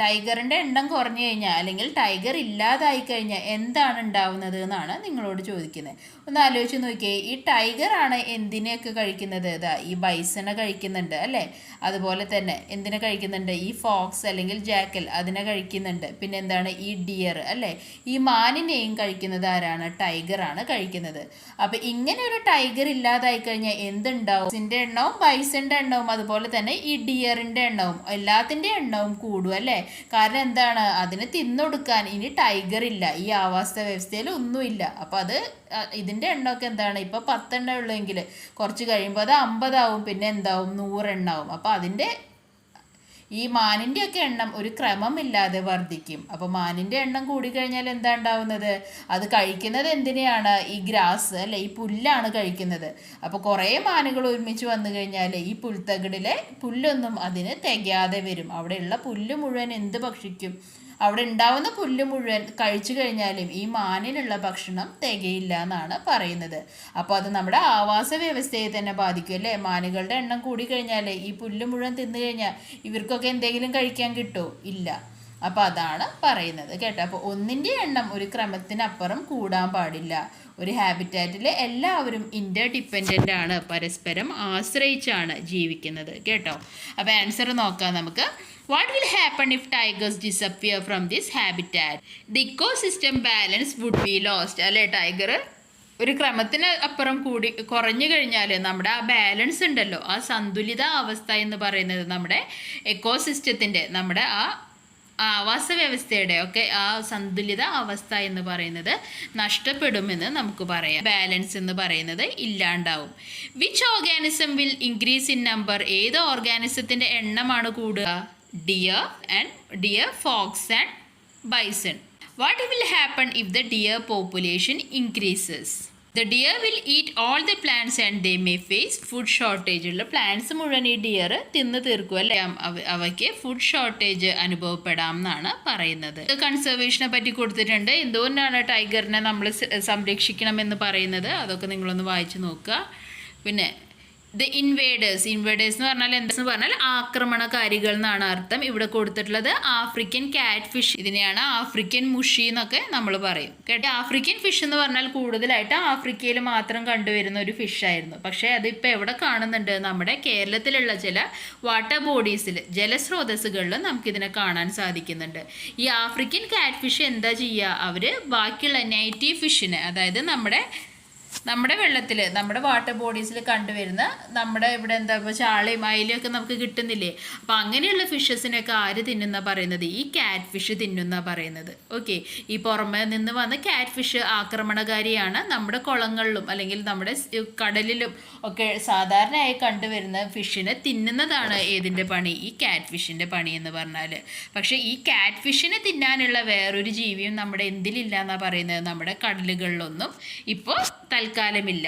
ടൈഗറിൻ്റെ എണ്ണം കുറഞ്ഞു കഴിഞ്ഞാൽ അല്ലെങ്കിൽ ടൈഗർ ഇല്ലാതായി കഴിഞ്ഞാൽ എന്താണ് ഉണ്ടാവുന്നത് എന്നാണ് നിങ്ങളോട് ചോദിക്കുന്നത്. ഒന്ന് ആലോചിച്ച് നോക്കിയേ. ഈ ടൈഗറാണ് എന്തിനെയൊക്കെ കഴിക്കുന്നത്? ഈ ബൈസണെ കഴിക്കുന്നുണ്ട് അല്ലേ? അതുപോലെ തന്നെ എന്തിനെ കഴിക്കുന്നുണ്ട്? ഈ ഫോക്സ് അല്ലെങ്കിൽ ജാക്കൽ അതിനെ കഴിക്കുന്നുണ്ട്. പിന്നെ എന്താണ്? ഈ ഡിയർ അല്ലേ? ഈ മാനിനെയും കഴിക്കുന്നത് ആരാണ്? ടൈഗറാണ് കഴിക്കുന്നത്. അപ്പം ഇങ്ങനെ ഒരു ടൈഗർ ഇല്ലാതായി കഴിഞ്ഞാൽ എന്തുണ്ടാവും? ഇതിൻ്റെ എണ്ണവും ബൈസന്റെ എണ്ണവും അതുപോലെ തന്നെ ഈ ഡിയറിൻ്റെ എണ്ണവും എല്ലാത്തിൻ്റെ എണ്ണവും കൂടും അല്ലേ? കാരണം എന്താണ്? അതിന് തിന്നൊടുക്കാൻ ഇനി ടൈഗർ ഇല്ല, ഈ ആവാസ വ്യവസ്ഥയിൽ ഒന്നുമില്ല. അപ്പം അത് ഇതിൻ്റെ എണ്ണമൊക്കെ എന്താണ്? ഇപ്പോൾ 10 എണ്ണ ഉള്ളെങ്കിൽ കുറച്ച് കഴിയുമ്പോൾ അത് 50 ആവും. പിന്നെ എന്താവും? 100 എണ്ണാവും. അപ്പോൾ അതിൻ്റെ ഈ മാനിൻ്റെയൊക്കെ എണ്ണം ഒരു ക്രമമില്ലാതെ വർദ്ധിക്കും. അപ്പോൾ മാനിൻ്റെ എണ്ണം കൂടിക്കഴിഞ്ഞാൽ എന്താ ഉണ്ടാവുന്നത്? അത് കഴിക്കുന്നത് എന്തിനെയാണ്? ഈ ഗ്രാസ് അല്ലെ, ഈ പുല്ലാണ് കഴിക്കുന്നത്. അപ്പോൾ കുറേ മാനുകൾ ഒരുമിച്ച് വന്നു കഴിഞ്ഞാൽ ഈ പുൽത്തകിടിലെ പുല്ലൊന്നും അതിന് തികയാതെ വരും. അവിടെയുള്ള പുല്ല് മുഴുവൻ എന്ത് ഭക്ഷിക്കും? അവിടെ ഉണ്ടാവുന്ന പുല്ല് മുഴുവൻ കഴിച്ചു കഴിഞ്ഞാലും ഈ മാനിനുള്ള ഭക്ഷണം തികയില്ല എന്നാണ് പറയുന്നത്. അപ്പോൾ അത് നമ്മുടെ ആവാസ വ്യവസ്ഥയെ തന്നെ ബാധിക്കും അല്ലേ? മാനുകളുടെ എണ്ണം കൂടി കഴിഞ്ഞാൽ ഈ പുല്ല് മുഴുവൻ തിന്നു കഴിഞ്ഞാൽ ഇവർക്കൊക്കെ എന്തെങ്കിലും കഴിക്കാൻ കിട്ടുമോ? ഇല്ല. അപ്പോൾ അതാണ് പറയുന്നത് കേട്ടോ. അപ്പോൾ ഒന്നിൻ്റെ എണ്ണം ഒരു ക്രമത്തിനപ്പുറം കൂടാൻ പാടില്ല. ഒരു ഹാബിറ്റാറ്റിൽ എല്ലാവരും ഇൻ്റർ ഡിപ്പെൻഡൻ്റ് ആണ്, പരസ്പരം ആശ്രയിച്ചാണ് ജീവിക്കുന്നത് കേട്ടോ. അപ്പോൾ ആൻസർ നോക്കാം നമുക്ക്. What will happen if tigers disappear from this habitat? The ecosystem balance would be lost. അല്ലേ? ടൈഗർ ഒരു ക്രമത്തിന് അപ്പുറം കുറഞ്ഞു കഴിഞ്ഞാൽ നമ്മുടെ ആ ബാലൻസ് ഉണ്ടല്ലോ, ആ സന്തുലിത അവസ്ഥ എന്ന് പറയുന്നത് നമ്മുടെ എക്കോസിസ്റ്റത്തിൻ്റെ, നമ്മുടെ ആ ആവാസ വ്യവസ്ഥയുടെ ഒക്കെ ആ സന്തുലിത അവസ്ഥ എന്ന് പറയുന്നത് നഷ്ടപ്പെടുമെന്ന് നമുക്ക് പറയാം. ബാലൻസ് എന്ന് പറയുന്നത് ഇല്ലാണ്ടാവും. Which organism will increase in number? ഏത് ഓർഗാനിസത്തിൻ്റെ എണ്ണമാണ് കൂടുക? Deer, fox and bison. What will happen if the deer population increases? The deer will eat all the plants and they may face food shortage. ഉള്ള plants മുഴുവൻ ഈ dear തിന്ന് തീർക്കും അല്ലേ? അവയ്ക്ക് ഫുഡ് ഷോർട്ടേജ് അനുഭവപ്പെടാം എന്നാണ് പറയുന്നത്. കൺസർവേഷനെ പറ്റി കൊടുത്തിട്ടുണ്ട്. എന്തുകൊണ്ടാണ് ടൈഗറിനെ നമ്മൾ സംരക്ഷിക്കണമെന്ന് പറയുന്നത്? അതൊക്കെ നിങ്ങളൊന്ന് വായിച്ചു നോക്കുക. പിന്നെ ദ ഇൻവേഡേഴ്സ് എന്ന് പറഞ്ഞാൽ എന്താണെന്ന് പറഞ്ഞാൽ ആക്രമണകാരികൾ എന്നാണ് അർത്ഥം. ഇവിടെ കൊടുത്തിട്ടുള്ളത് ആഫ്രിക്കൻ കാറ്റ് ഫിഷ്, ഇതിനെയാണ് ആഫ്രിക്കൻ മുഷി എന്നൊക്കെ നമ്മൾ പറയും കേട്ടോ. ആഫ്രിക്കൻ ഫിഷ് എന്ന് പറഞ്ഞാൽ കൂടുതലായിട്ട് ആഫ്രിക്കയിൽ മാത്രം കണ്ടുവരുന്ന ഒരു ഫിഷായിരുന്നു. പക്ഷേ അതിപ്പോൾ എവിടെ കാണുന്നുണ്ട്? നമ്മുടെ കേരളത്തിലുള്ള ചില വാട്ടർ ബോഡീസിൽ, ജലസ്രോതസ്സുകളിൽ നമുക്കിതിനെ കാണാൻ സാധിക്കുന്നുണ്ട്. ഈ ആഫ്രിക്കൻ കാറ്റ് ഫിഷ് എന്താ ചെയ്യുക? അവർ ബാക്കിയുള്ള നേറ്റീവ് ഫിഷിനെ, അതായത് നമ്മുടെ വെള്ളത്തിൽ, നമ്മുടെ വാട്ടർ ബോഡീസിൽ കണ്ടുവരുന്ന, നമ്മുടെ ഇവിടെ എന്താ ഇപ്പോൾ ചാളയും അയിലൊക്കെ നമുക്ക് കിട്ടുന്നില്ലേ? അപ്പോൾ അങ്ങനെയുള്ള ഫിഷസിനൊക്കെ ആര് തിന്നുന്ന പറയുന്നത്? ഈ കാറ്റ് ഫിഷ് തിന്നുന്ന പറയുന്നത്. ഓക്കെ, ഈ പുറമെ നിന്ന് വന്ന കാറ്റ് ഫിഷ് ആക്രമണകാരിയാണ്. നമ്മുടെ കുളങ്ങളിലും അല്ലെങ്കിൽ നമ്മുടെ കടലിലും ഒക്കെ സാധാരണയായി കണ്ടുവരുന്ന ഫിഷിനെ തിന്നുന്നതാണ് ഏതിൻ്റെ പണി? ഈ കാറ്റ് ഫിഷിൻ്റെ പണി എന്ന് പറഞ്ഞാൽ. പക്ഷേ ഈ കാറ്റ് ഫിഷിനെ തിന്നാനുള്ള വേറൊരു ജീവിയും നമ്മുടെ എന്തിലില്ല എന്നാണ് പറയുന്നത്? നമ്മുടെ കടലുകളിലൊന്നും ഇപ്പോൾ തൽക്കാലമില്ല.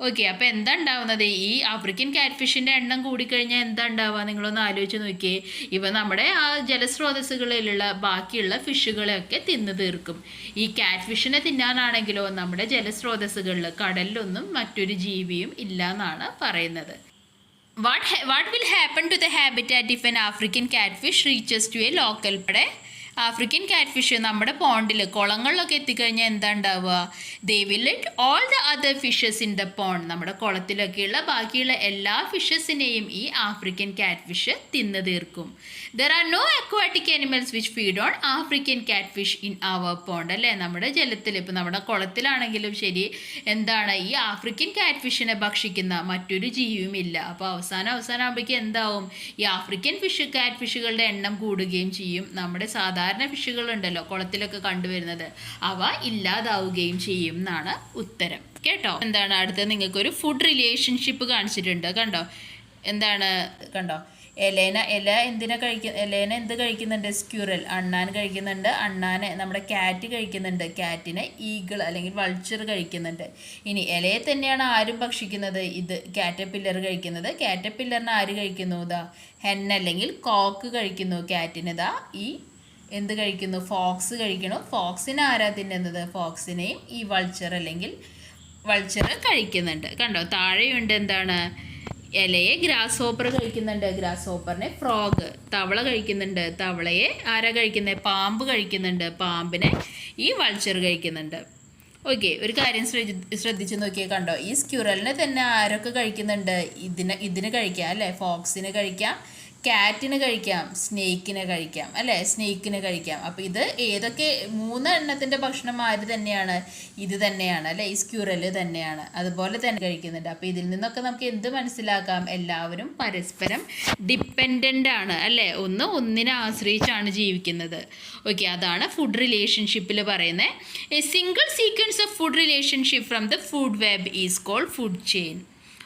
ഓക്കെ, അപ്പോൾ എന്താ ഉണ്ടാവുന്നത്? ഈ ആഫ്രിക്കൻ കാറ്റ് ഫിഷിൻ്റെ എണ്ണം കൂടിക്കഴിഞ്ഞാൽ എന്താ ഉണ്ടാവുക? നിങ്ങളൊന്ന് ആലോചിച്ച് നോക്കിയേ. ഇവ നമ്മുടെ ആ ജലസ്രോതസ്സുകളിലുള്ള ബാക്കിയുള്ള ഫിഷുകളെയൊക്കെ തിന്നു തീർക്കും. ഈ കാറ്റ് ഫിഷിനെ തിന്നാനാണെങ്കിലോ നമ്മുടെ ജലസ്രോതസ്സുകളിൽ, കടലിലൊന്നും മറ്റൊരു ജീവിയും ഇല്ല എന്നാണ് പറയുന്നത്. What will happen to the habitat if an African catfish reaches to a local? African catfish നമ്മുടെ പോണ്ടിൽ കുളങ്ങളിലൊക്കെ എത്തിക്കഴിഞ്ഞാൽ എന്താ ഉണ്ടാവുക? They will let all the other fishes in the pond. നമ്മുടെ കുളത്തിലൊക്കെയുള്ള ബാക്കിയുള്ള എല്ലാ ഫിഷസിനെയും ഈ ആഫ്രിക്കൻ കാറ്റ്ഫിഷ് തിന്നു തീർക്കും. There are no aquatic animals which feed on African catfish in our pond. അല്ലേ, നമ്മുടെ ജലത്തിൽ ഇപ്പോൾ നമ്മുടെ കുളത്തിലാണെങ്കിലും ശരി എന്താണ് ഈ ആഫ്രിക്കൻ കാറ്റ്ഫിഷിനെ ഭക്ഷിക്കുന്ന മറ്റൊരു ജീവിയുമില്ല. അപ്പോൾ അവസാനം ആകുമ്പോഴേക്കും എന്താവും? ഈ ആഫ്രിക്കൻ കാറ്റ്ഫിഷുകളുടെ എണ്ണം കൂടുകയും ചെയ്യും. നമ്മുടെ സാധാരണ ഫിഷുകളുണ്ടല്ലോ കുളത്തിലൊക്കെ കണ്ടുവരുന്നത്, അവ ഇല്ലാതാവുകയും ചെയ്യും എന്നാണ് ഉത്തരം. കേട്ടോ, എന്താണ് അടുത്തത്? നിങ്ങൾക്കൊരു ഫുഡ് റിലേഷൻഷിപ്പ് കാണിച്ചിട്ടുണ്ട്. കണ്ടോ, എന്താണ് കണ്ടോ? എലേന എന്ത് കഴിക്കുന്നുണ്ട്? സ്ക്യൂറൽ, അണ്ണാൻ കഴിക്കുന്നുണ്ട്. അണ്ണാനെ നമ്മുടെ ക്യാറ്റ് കഴിക്കുന്നുണ്ട്. ക്യാറ്റിനെ ഈഗിൾ അല്ലെങ്കിൽ വൾച്ചർ കഴിക്കുന്നുണ്ട്. ഇനി ഇലയെ തന്നെയാണ് ആരും ഭക്ഷിക്കുന്നത്? ഇത് കാറ്റർപില്ലർ കഴിക്കുന്നത്. കാറ്റർപില്ലറിനെ ആര് കഴിക്കുന്നു? ഇതാ ഹെൻ അല്ലെങ്കിൽ കോക്ക് കഴിക്കുന്നു. ക്യാറ്റിനിതാ ഈ എന്ത് കഴിക്കുന്നു? ഫോക്സ് കഴിക്കണം. ഫോക്സിനെ ആരാ തിന്നുന്നത്? ഫോക്സിനെയും ഈ വൾച്ചർ കഴിക്കുന്നുണ്ട്. കണ്ടോ, താഴെയുണ്ട് എന്താണ്? ഇലയെ ഗ്രാസ് ഹോപ്പർ കഴിക്കുന്നുണ്ട്. ഗ്രാസ് ഹോപ്പറിനെ ഫ്രോഗ്, തവള കഴിക്കുന്നുണ്ട്. തവളയെ ആരാ കഴിക്കുന്നത്? പാമ്പ് കഴിക്കുന്നുണ്ട്. പാമ്പിനെ ഈ വൾച്ചർ കഴിക്കുന്നുണ്ട്. ഓക്കെ, ഒരു കാര്യം ശ്രദ്ധിച്ച് നോക്കിയേ. കണ്ടോ, ഈ സ്ക്യൂറലിനെ തന്നെ ആരൊക്കെ കഴിക്കുന്നുണ്ട്? ഇതിന് കഴിക്കാം അല്ലേ, ഫോക്സിന് കഴിക്കാം, ക്യാറ്റിന് കഴിക്കാം, സ്നേക്കിന് കഴിക്കാം അല്ലേ, സ്നേക്കിന് കഴിക്കാം. അപ്പോൾ ഇത് ഏതൊക്കെ 3 എണ്ണത്തിൻ്റെ ഭക്ഷണം ആര് തന്നെയാണ്? ഇത് തന്നെയാണ് അല്ലേ, ഈ സ്ക്യൂറൽ തന്നെയാണ്. അതുപോലെ തന്നെ കഴിക്കുന്നുണ്ട്. അപ്പോൾ ഇതിൽ നിന്നൊക്കെ നമുക്ക് എന്ത് മനസ്സിലാക്കാം? എല്ലാവരും പരസ്പരം ഡിപ്പെൻഡൻ്റ് ആണ് അല്ലേ, ഒന്നിനെ ആശ്രയിച്ചാണ് ജീവിക്കുന്നത്. ഓക്കെ, അതാണ് ഫുഡ് റിലേഷൻഷിപ്പിൽ പറയുന്നത്. A single sequence of food relationship from the food web is called food chain.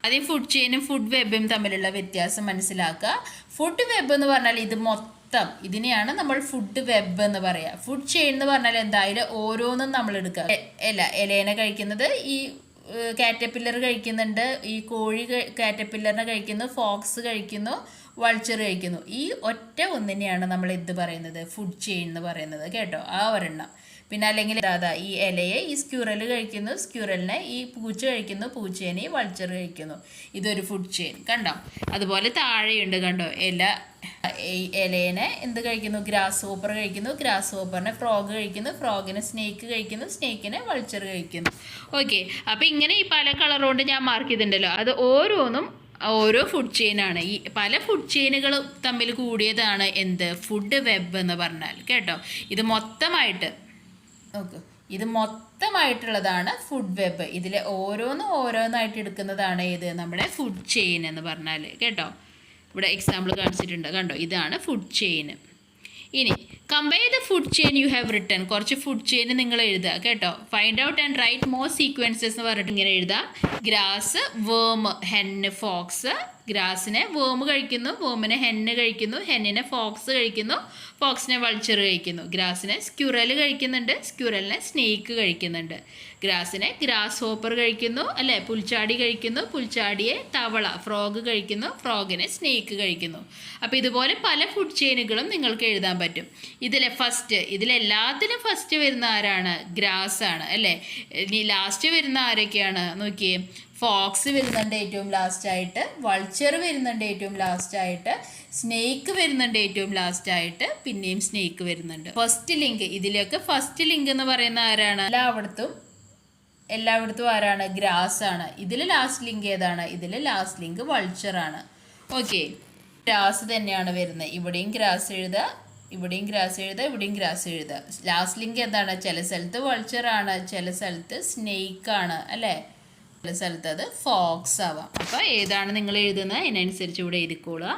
അതേ ഫുഡ് ചെയിനും ഫുഡ് വെബും തമ്മിലുള്ള വ്യത്യാസം മനസ്സിലാക്കുക. ഫുഡ് വെബ് എന്ന് പറഞ്ഞാൽ ഇത് മൊത്തം, ഇതിനെയാണ് നമ്മൾ ഫുഡ് വെബ് എന്ന് പറയുക. ഫുഡ് ചെയിൻ എന്ന് പറഞ്ഞാൽ എന്തായാലും ഓരോന്നും നമ്മൾ എടുക്കുക. ഇലേനെ കഴിക്കുന്നത് ഈ കാറ്റർപില്ലർ കഴിക്കുന്നുണ്ട്, ഈ കോഴി കാറ്റർപില്ലറിനെ കഴിക്കുന്നു, ഫോക്സ് കഴിക്കുന്നു, വൾച്ചർ കഴിക്കുന്നു. ഈ ഒറ്റ ഒന്നിനെയാണ് നമ്മൾ എന്ത് പറയുന്നത്? ഫുഡ് ചെയിൻ എന്ന് പറയുന്നത്. കേട്ടോ, ആ ഒരെണ്ണം. പിന്നെ അല്ലെങ്കിൽ ഈ ഇലയെ ഈ സ്ക്യൂറൽ കഴിക്കുന്നു, സ്ക്യൂറലിനെ ഈ പൂച്ച കഴിക്കുന്നു, പൂച്ചേനെ ഈ വൾച്ചർ കഴിക്കുന്നു. ഇതൊരു ഫുഡ് ചെയിൻ. കണ്ടോ, അതുപോലെ താഴെയുണ്ട്. കണ്ടോ, ഇലേനെ എന്ത് കഴിക്കുന്നു? ഗ്രാസ് ഹോപ്പർ കഴിക്കുന്നു, ഗ്രാസ് ഹോപ്പറിനെ ഫ്രോഗ് കഴിക്കുന്നു, ഫ്രോഗിനെ സ്നേക്ക് കഴിക്കുന്നു, സ്നേക്കിനെ വൾച്ചർ കഴിക്കുന്നു. ഓക്കെ, അപ്പോൾ ഇങ്ങനെ ഈ പല കളർ കൊണ്ട് ഞാൻ മാർക്ക് ചെയ്തിട്ടുണ്ടല്ലോ, അത് ഓരോന്നും ഓരോ ഫുഡ് ചെയിനാണ്. ഈ പല ഫുഡ് ചെയിനുകൾ തമ്മിൽ കൂടിയതാണ് എന്ത്? ഫുഡ് വെബ് എന്ന് പറഞ്ഞാൽ. കേട്ടോ, ഇത് മൊത്തമായിട്ടുള്ളതാണ് ഫുഡ് വെബ്. ഇതിൽ ഓരോന്നായിട്ട് എടുക്കുന്നതാണ് ഏത്? നമ്മുടെ ഫുഡ് ചെയിൻ എന്ന് പറഞ്ഞാൽ. കേട്ടോ, ഇവിടെ എക്സാമ്പിൾ കാണിച്ചിട്ടുണ്ട്. കണ്ടോ, ഇതാണ് ഫുഡ് ചെയിൻ. ഇനി compare the food chain you have written. കുറച്ച് ഫുഡ് ചെയിൻ നിങ്ങൾ എഴുതുക. കേട്ടോ, find out and write more sequences എന്ന് പറഞ്ഞിട്ട് ഇങ്ങനെ എഴുതാം. ഗ്രാസ്, വേം, ഹെന്ന്, ഫോക്സ്. ഗ്രാസിനെ വേം കഴിക്കുന്നു, വേമിനെ ഹെന്ന് കഴിക്കുന്നു, ഹെന്നിനെ ഫോക്സ് കഴിക്കുന്നു, ഫോക്സിനെ വൾച്ചർ കഴിക്കുന്നു. ഗ്രാസിനെ സ്ക്യൂറൽ കഴിക്കുന്നുണ്ട്, സ്ക്യൂറലിനെ സ്നേക്ക് കഴിക്കുന്നുണ്ട്. ഗ്രാസിനെ ഗ്രാസ് ഹോപ്പർ കഴിക്കുന്നു അല്ലേ, പുൽച്ചാടി കഴിക്കുന്നു, പുൽച്ചാടിയെ തവള ഫ്രോഗ് കഴിക്കുന്നു, ഫ്രോഗിനെ സ്നേക്ക് കഴിക്കുന്നു. അപ്പോൾ ഇതുപോലെ പല ഫുഡ് ചെയിനുകളും നിങ്ങൾക്ക് എഴുതാൻ പറ്റും. ഇതിലെല്ലാത്തിലും ഫസ്റ്റ് വരുന്ന ആരാണ്? ഗ്രാസ് ആണ് അല്ലേ. ഇനി ലാസ്റ്റ് വരുന്ന ആരൊക്കെയാണ് നോക്കിയേ? ഫോക്സ് വരുന്നുണ്ട് ഏറ്റവും ലാസ്റ്റായിട്ട്, വൾച്ചർ വരുന്നുണ്ട് ഏറ്റവും ലാസ്റ്റായിട്ട്, സ്നേക്ക് വരുന്നുണ്ട് ഏറ്റവും ലാസ്റ്റായിട്ട്, പിന്നെയും സ്നേക്ക് വരുന്നുണ്ട്. ഫസ്റ്റ് ലിങ്ക്, ഇതിലൊക്കെ ഫസ്റ്റ് ലിങ്ക് എന്ന് പറയുന്ന ആരാണ്? എല്ലായിടത്തും ആരാണ്? ഗ്രാസ് ആണ്. ഇതിൽ ലാസ്റ്റ് ലിങ്ക് ഏതാണ്? ഇതിൽ ലാസ്റ്റ് ലിങ്ക് വൾച്ചറാണ്. ഓക്കെ, ഗ്രാസ് തന്നെയാണ് വരുന്നത്. ഇവിടെയും ഗ്രാസ് എഴുതുക, ഇവിടെയും ഗ്രാസ് എഴുതുക, ഇവിടെയും ഗ്രാസ് എഴുതുക. ലാസ്റ്റ് ലിങ്ക് എന്താണ്? ചില സ്ഥലത്ത് വൾച്ചറാണ്, ചില സ്ഥലത്ത് സ്നേക്കാണ് അല്ലേ, ചില സ്ഥലത്ത് അത് ഫോക്സ് ആവാം. അപ്പോൾ ഏതാണ് നിങ്ങൾ എഴുതുന്നത് അതിനനുസരിച്ച് ഇവിടെ എഴുതിക്കോളുക.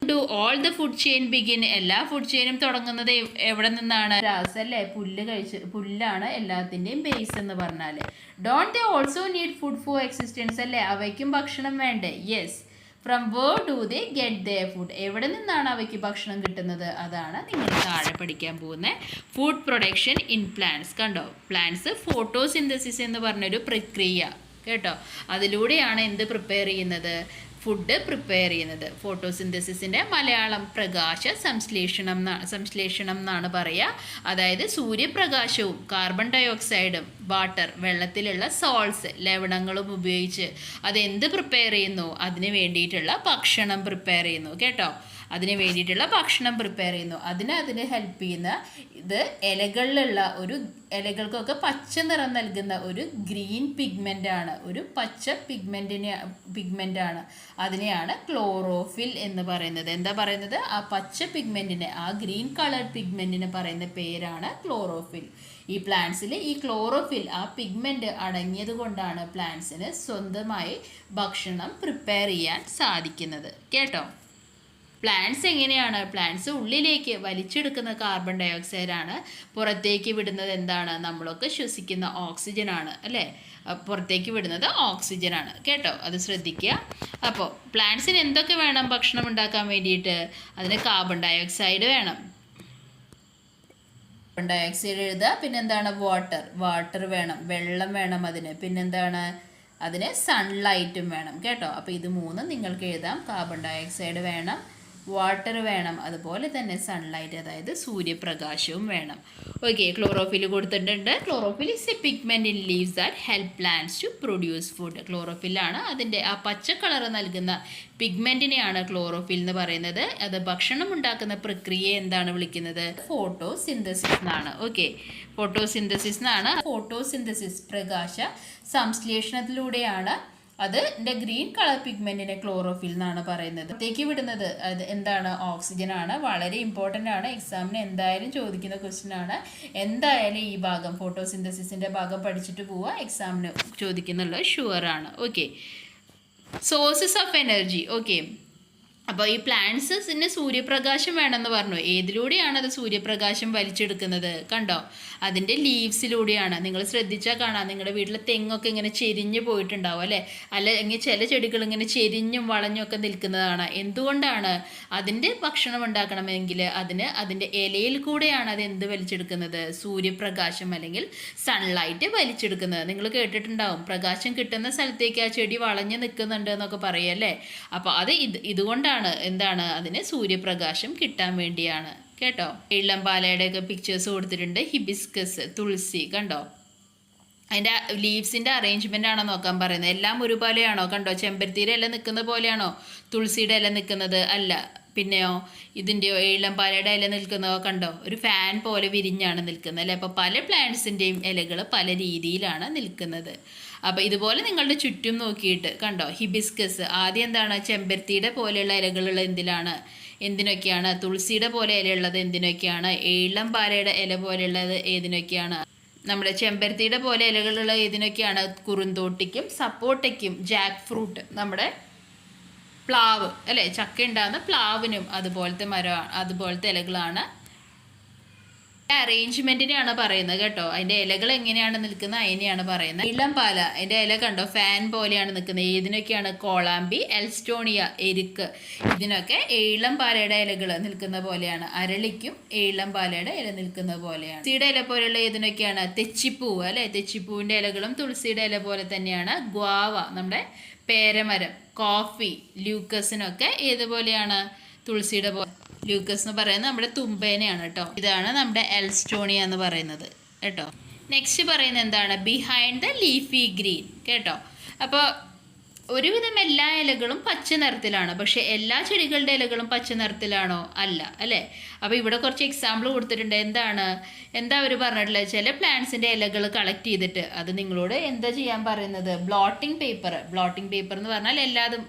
Do all the food chain begin. എല്ലാ ഫുഡ് ചെയിനും തുടങ്ങുന്നത് എവിടെ നിന്നാണ്? ഗ്രാസ് അല്ലേ, പുല്ലാണ് എല്ലാത്തിൻ്റെയും ബേസ് എന്ന് പറഞ്ഞാൽ. Don't they also need food for existence അല്ലേ, അവയ്ക്കും ഭക്ഷണം വേണ്ടേ? Yes. From where do they get they food. എവിടെ നിന്നാണ് അവയ്ക്ക് ഭക്ഷണം കിട്ടുന്നത്? അതാണ് നിങ്ങൾ താഴെ പഠിക്കാൻ പോകുന്നത്. Food production in plants. കണ്ടോ, പ്ലാന്റ്സ് ഫോട്ടോസിന്തസിസ് എന്ന് പറഞ്ഞൊരു പ്രക്രിയ. കേട്ടോ, അതിലൂടെയാണ് എന്ത് പ്രിപ്പയർ ചെയ്യുന്നത്? ഫുഡ് പ്രിപ്പയർ ചെയ്യുന്നത്. ഫോട്ടോസിന്തസിസിൻ്റെ മലയാളം പ്രകാശ സംശ്ലേഷണം എന്നാണ് പറയുക. അതായത് സൂര്യപ്രകാശവും കാർബൺ ഡയോക്സൈഡും വാട്ടർ, വെള്ളത്തിലുള്ള സോൾട്സ്, ലവണങ്ങളും ഉപയോഗിച്ച് അതെന്ത് പ്രിപ്പയർ ചെയ്യുന്നു? അതിന് വേണ്ടിയിട്ടുള്ള ഭക്ഷണം പ്രിപ്പയർ ചെയ്യുന്നു. കേട്ടോ, അതിന് വേണ്ടിയിട്ടുള്ള ഭക്ഷണം പ്രിപ്പയർ ചെയ്യുന്നു. അതിന് ഹെൽപ്പ് ചെയ്യുന്ന ഇത് ഇലകളിലുള്ള ഇലകൾക്കൊക്കെ പച്ച നിറം നൽകുന്ന ഒരു ഗ്രീൻ പിഗ്മെൻ്റ് ആണ്, ഒരു പച്ച പിഗ്മെൻ്റ് ആണ്. അതിനെയാണ് ക്ലോറോഫിൽ എന്ന് പറയുന്നത്. എന്താ പറയുന്നത്? ആ പച്ച പിഗ്മെൻറ്റിനെ, ആ ഗ്രീൻ കളർ പിഗ്മെൻറ്റിനെ പറയുന്ന പേരാണ് ക്ലോറോഫിൽ. ഈ പ്ലാന്റ്സിൽ ഈ ക്ലോറോഫിൽ, ആ പിഗ്മെൻറ്റ് അടങ്ങിയത് കൊണ്ടാണ് പ്ലാന്റ്സിന് സ്വന്തമായി ഭക്ഷണം പ്രിപ്പയർ ചെയ്യാൻ സാധിക്കുന്നത്. കേട്ടോ? പ്ലാന്റ്സ് എങ്ങനെയാണ്? പ്ലാന്റ്സ് ഉള്ളിലേക്ക് വലിച്ചെടുക്കുന്ന കാർബൺ ഡൈ ഓക്സൈഡാണ്, പുറത്തേക്ക് വിടുന്നത് എന്താണ്? നമ്മളൊക്കെ ശ്വസിക്കുന്ന ഓക്സിജനാണ് അല്ലേ? പുറത്തേക്ക് വിടുന്നത് ഓക്സിജനാണ്. കേട്ടോ? അത് ശ്രദ്ധിക്കുക. അപ്പോൾ പ്ലാന്റ്സിന് എന്തൊക്കെ വേണം ഭക്ഷണം ഉണ്ടാക്കാൻ വേണ്ടിയിട്ട്? അതിന് കാർബൺ ഡൈ ഓക്സൈഡ് വേണം, കാർബൺ ഡൈ ഓക്സൈഡ് എഴുതുക. പിന്നെന്താണ്? വാട്ടർ വേണം, വെള്ളം വേണം അതിന്. പിന്നെന്താണ്? അതിന് സൺലൈറ്റും വേണം. കേട്ടോ? അപ്പോൾ ഇത് മൂന്നും നിങ്ങൾക്ക് എഴുതാം. കാർബൺ ഡൈ ഓക്സൈഡ് വേണം, വാട്ടർ വേണം, അതുപോലെ തന്നെ സൺലൈറ്റ്, അതായത് സൂര്യപ്രകാശവും വേണം. ഓക്കെ, ക്ലോറോഫിൽ കൊടുത്തിട്ടുണ്ട്. Chlorophyll is a pigment in leaves that help plants to produce food. ക്ലോറോഫില്ലാണ് അതിൻ്റെ ആ പച്ച കളർ നൽകുന്ന പിഗ്മെന്റിനെയാണ് ക്ലോറോഫിൽ എന്ന് പറയുന്നത്. അത് ഭക്ഷണം ഉണ്ടാക്കുന്ന പ്രക്രിയയെ എന്താണ് വിളിക്കുന്നത്? ഫോട്ടോസിന്തസിസ് എന്നാണ്. ഓക്കെ, ഫോട്ടോസിന്തസിസ് എന്നാണ്. ഫോട്ടോസിന്തസിസ് പ്രകാശ സംശ്ലേഷണത്തിലൂടെയാണ് അതിൻ്റെ ഗ്രീൻ കളർ പിഗ്മെൻറ്റിനെ ക്ലോറോഫിൽ എന്നാണ് പറയുന്നത്. പുറത്തേക്ക് വിടുന്നത് അത് എന്താണ്? ഓക്സിജൻ ആണ്. വളരെ ഇമ്പോർട്ടൻ്റ് ആണ്, എക്സാമിന് എന്തായാലും ചോദിക്കുന്ന ക്വസ്റ്റ്യൻ ആണ്. എന്തായാലും ഈ ഭാഗം, ഫോട്ടോസിന്തസിസിൻ്റെ ഭാഗം പഠിച്ചിട്ട് പോവുക, എക്സാമിന് ചോദിക്കുന്നുള്ളത് ഷുവറാണ്. Okay, sources of energy. Okay, അപ്പോൾ ഈ പ്ലാന്റ്സിന് സൂര്യപ്രകാശം വേണമെന്ന് പറഞ്ഞു. ഏതിലൂടെയാണ് അത് സൂര്യപ്രകാശം വലിച്ചെടുക്കുന്നത്? കണ്ടോ? അതിൻ്റെ ലീവ്സിലൂടെയാണ്. നിങ്ങൾ ശ്രദ്ധിച്ചാൽ കാണാം, നിങ്ങളുടെ വീട്ടിലെ തെങ്ങൊക്കെ ഇങ്ങനെ ചെരിഞ്ഞ് പോയിട്ടുണ്ടാവും അല്ലേ? അല്ലെങ്കിൽ ചില ചെടികൾ ഇങ്ങനെ ചെരിഞ്ഞും വളഞ്ഞും ഒക്കെ നിൽക്കുന്നതാണ്. എന്തുകൊണ്ടാണ്? അതിൻ്റെ ഭക്ഷണം ഉണ്ടാക്കണമെങ്കിൽ അതിൻ്റെ ഇലയിൽ കൂടെയാണ് അത് എന്ത് വലിച്ചെടുക്കുന്നത്? സൂര്യപ്രകാശം അല്ലെങ്കിൽ സൺലൈറ്റ് വലിച്ചെടുക്കുന്നത്. നിങ്ങൾ കേട്ടിട്ടുണ്ടാവും, പ്രകാശം കിട്ടുന്ന സ്ഥലത്തേക്ക് ആ ചെടി വളഞ്ഞ് നിൽക്കുന്നുണ്ട് എന്നൊക്കെ പറയല്ലേ? അപ്പോൾ അത് ഇതുകൊണ്ടാണ്. എന്താണ്? അതിന് സൂര്യപ്രകാശം കിട്ടാൻ വേണ്ടിയാണ്. കേട്ടോ? ഇളംപാലയുടെ ഒക്കെ പിക്ചേഴ്സ് കൊടുത്തിട്ടുണ്ട്. ഹിബിസ്കസ്, തുളസി, കണ്ടോ? അതിൻ്റെ ലീവ്സിൻ്റെ അറേഞ്ച്മെൻ്റ് ആണോ നോക്കാൻ പറയുന്നത്. എല്ലാം ഒരുപോലെയാണോ? കണ്ടോ? ചെമ്പരത്തിയുടെ ഇല നിൽക്കുന്ന പോലെയാണോ തുളസിയുടെ ഇല നിൽക്കുന്നത്? അല്ല. പിന്നെയോ ഇതിൻ്റെയോ ഇളംപാലയുടെ ഇല നിൽക്കുന്നതോ? കണ്ടോ? ഒരു ഫാൻ പോലെ വിരിഞ്ഞാണ് നിൽക്കുന്നത് അല്ലേ? അപ്പോൾ പല പ്ലാന്റ്സിൻ്റെയും ഇലകൾ പല രീതിയിലാണ് നിൽക്കുന്നത്. അപ്പോൾ ഇതുപോലെ നിങ്ങളുടെ ചുറ്റും നോക്കിയിട്ട് കണ്ടോ? ഹിബിസ്കസ് ആദ്യം എന്താണ്? ചെമ്പരത്തിയുടെ പോലെയുള്ള ഇലകളുള്ള എന്തിനൊക്കെയാണ്? തുളസിയുടെ പോലെ ഇലയുള്ളത് എന്തിനൊക്കെയാണ്? ഇളംപാലയുടെ ഇല പോലെയുള്ളത് ഏതിനൊക്കെയാണ്? നമ്മുടെ ചെമ്പരത്തിയുടെ പോലെ ഇലകളുള്ള ഏതിനൊക്കെയാണ്? കുറുന്തോട്ടിക്കും സപ്പോട്ടയ്ക്കും ജാക്ക് ഫ്രൂട്ട്, നമ്മുടെ പ്ലാവ് അല്ലേ, ചക്ക ഉണ്ടാകുന്ന പ്ലാവിനും അതുപോലത്തെ അതുപോലത്തെ ഇലകളാണ്. അറേഞ്ച്മെന്റിനെയാണ് പറയുന്നത്. കേട്ടോ? അതിൻ്റെ ഇലകൾ എങ്ങനെയാണ് നിൽക്കുന്നത് അതിനെയാണ് പറയുന്നത്. ഇളംപാല അതിൻ്റെ ഇല കണ്ടോ? ഫാൻ പോലെയാണ് നിൽക്കുന്നത്. ഏതിനൊക്കെയാണ്? കോളാമ്പി, എൽസ്റ്റോണിയ, എരുക്ക്, ഇതിനൊക്കെ ഇളംപാലയുടെ ഇലകൾ നിൽക്കുന്ന പോലെയാണ്. അരളിക്കും ഇളംപാലയുടെ ഇല നിൽക്കുന്ന പോലെയാണ്. തുളസിയുടെ ഇല പോലെയുള്ള ഏതിനൊക്കെയാണ്? തെച്ചിപ്പൂവ് അല്ലേ? തെച്ചിപ്പൂവിൻ്റെ ഇലകളും തുളസിയുടെ ഇല പോലെ തന്നെയാണ്. ഗ്വാവ, നമ്മുടെ പേരമരം, കോഫി, ലൂക്കസിനൊക്കെ ഏതുപോലെയാണ്? തുളസിയുടെ പോലെ. ലൂക്കസ് എന്ന് പറയുന്നത് നമ്മുടെ തുമ്പേനെയാണ് കേട്ടോ. ഇതാണ് നമ്മുടെ എൽസ്റ്റോണിയ എന്ന് പറയുന്നത് കേട്ടോ. നെക്സ്റ്റ് പറയുന്നത് എന്താണ്? Behind the leafy green. കേട്ടോ? അപ്പോൾ ഒരുവിധം എല്ലാ ഇലകളും പച്ച നിറത്തിലാണ്. പക്ഷെ എല്ലാ ചെടികളുടെ ഇലകളും പച്ച നിറത്തിലാണോ? അല്ല അല്ലേ? അപ്പോൾ ഇവിടെ കുറച്ച് എക്സാമ്പിൾ കൊടുത്തിട്ടുണ്ട്. എന്താ അവർ പറഞ്ഞിട്ടുള്ളത്? ചില പ്ലാന്റ്സിൻ്റെ ഇലകൾ കളക്ട് ചെയ്തിട്ട് അത് നിങ്ങളോട് എന്താ ചെയ്യാൻ പറയുന്നത്? ബ്ലോട്ടിംഗ് പേപ്പർ എന്ന് പറഞ്ഞാൽ എല്ലാതും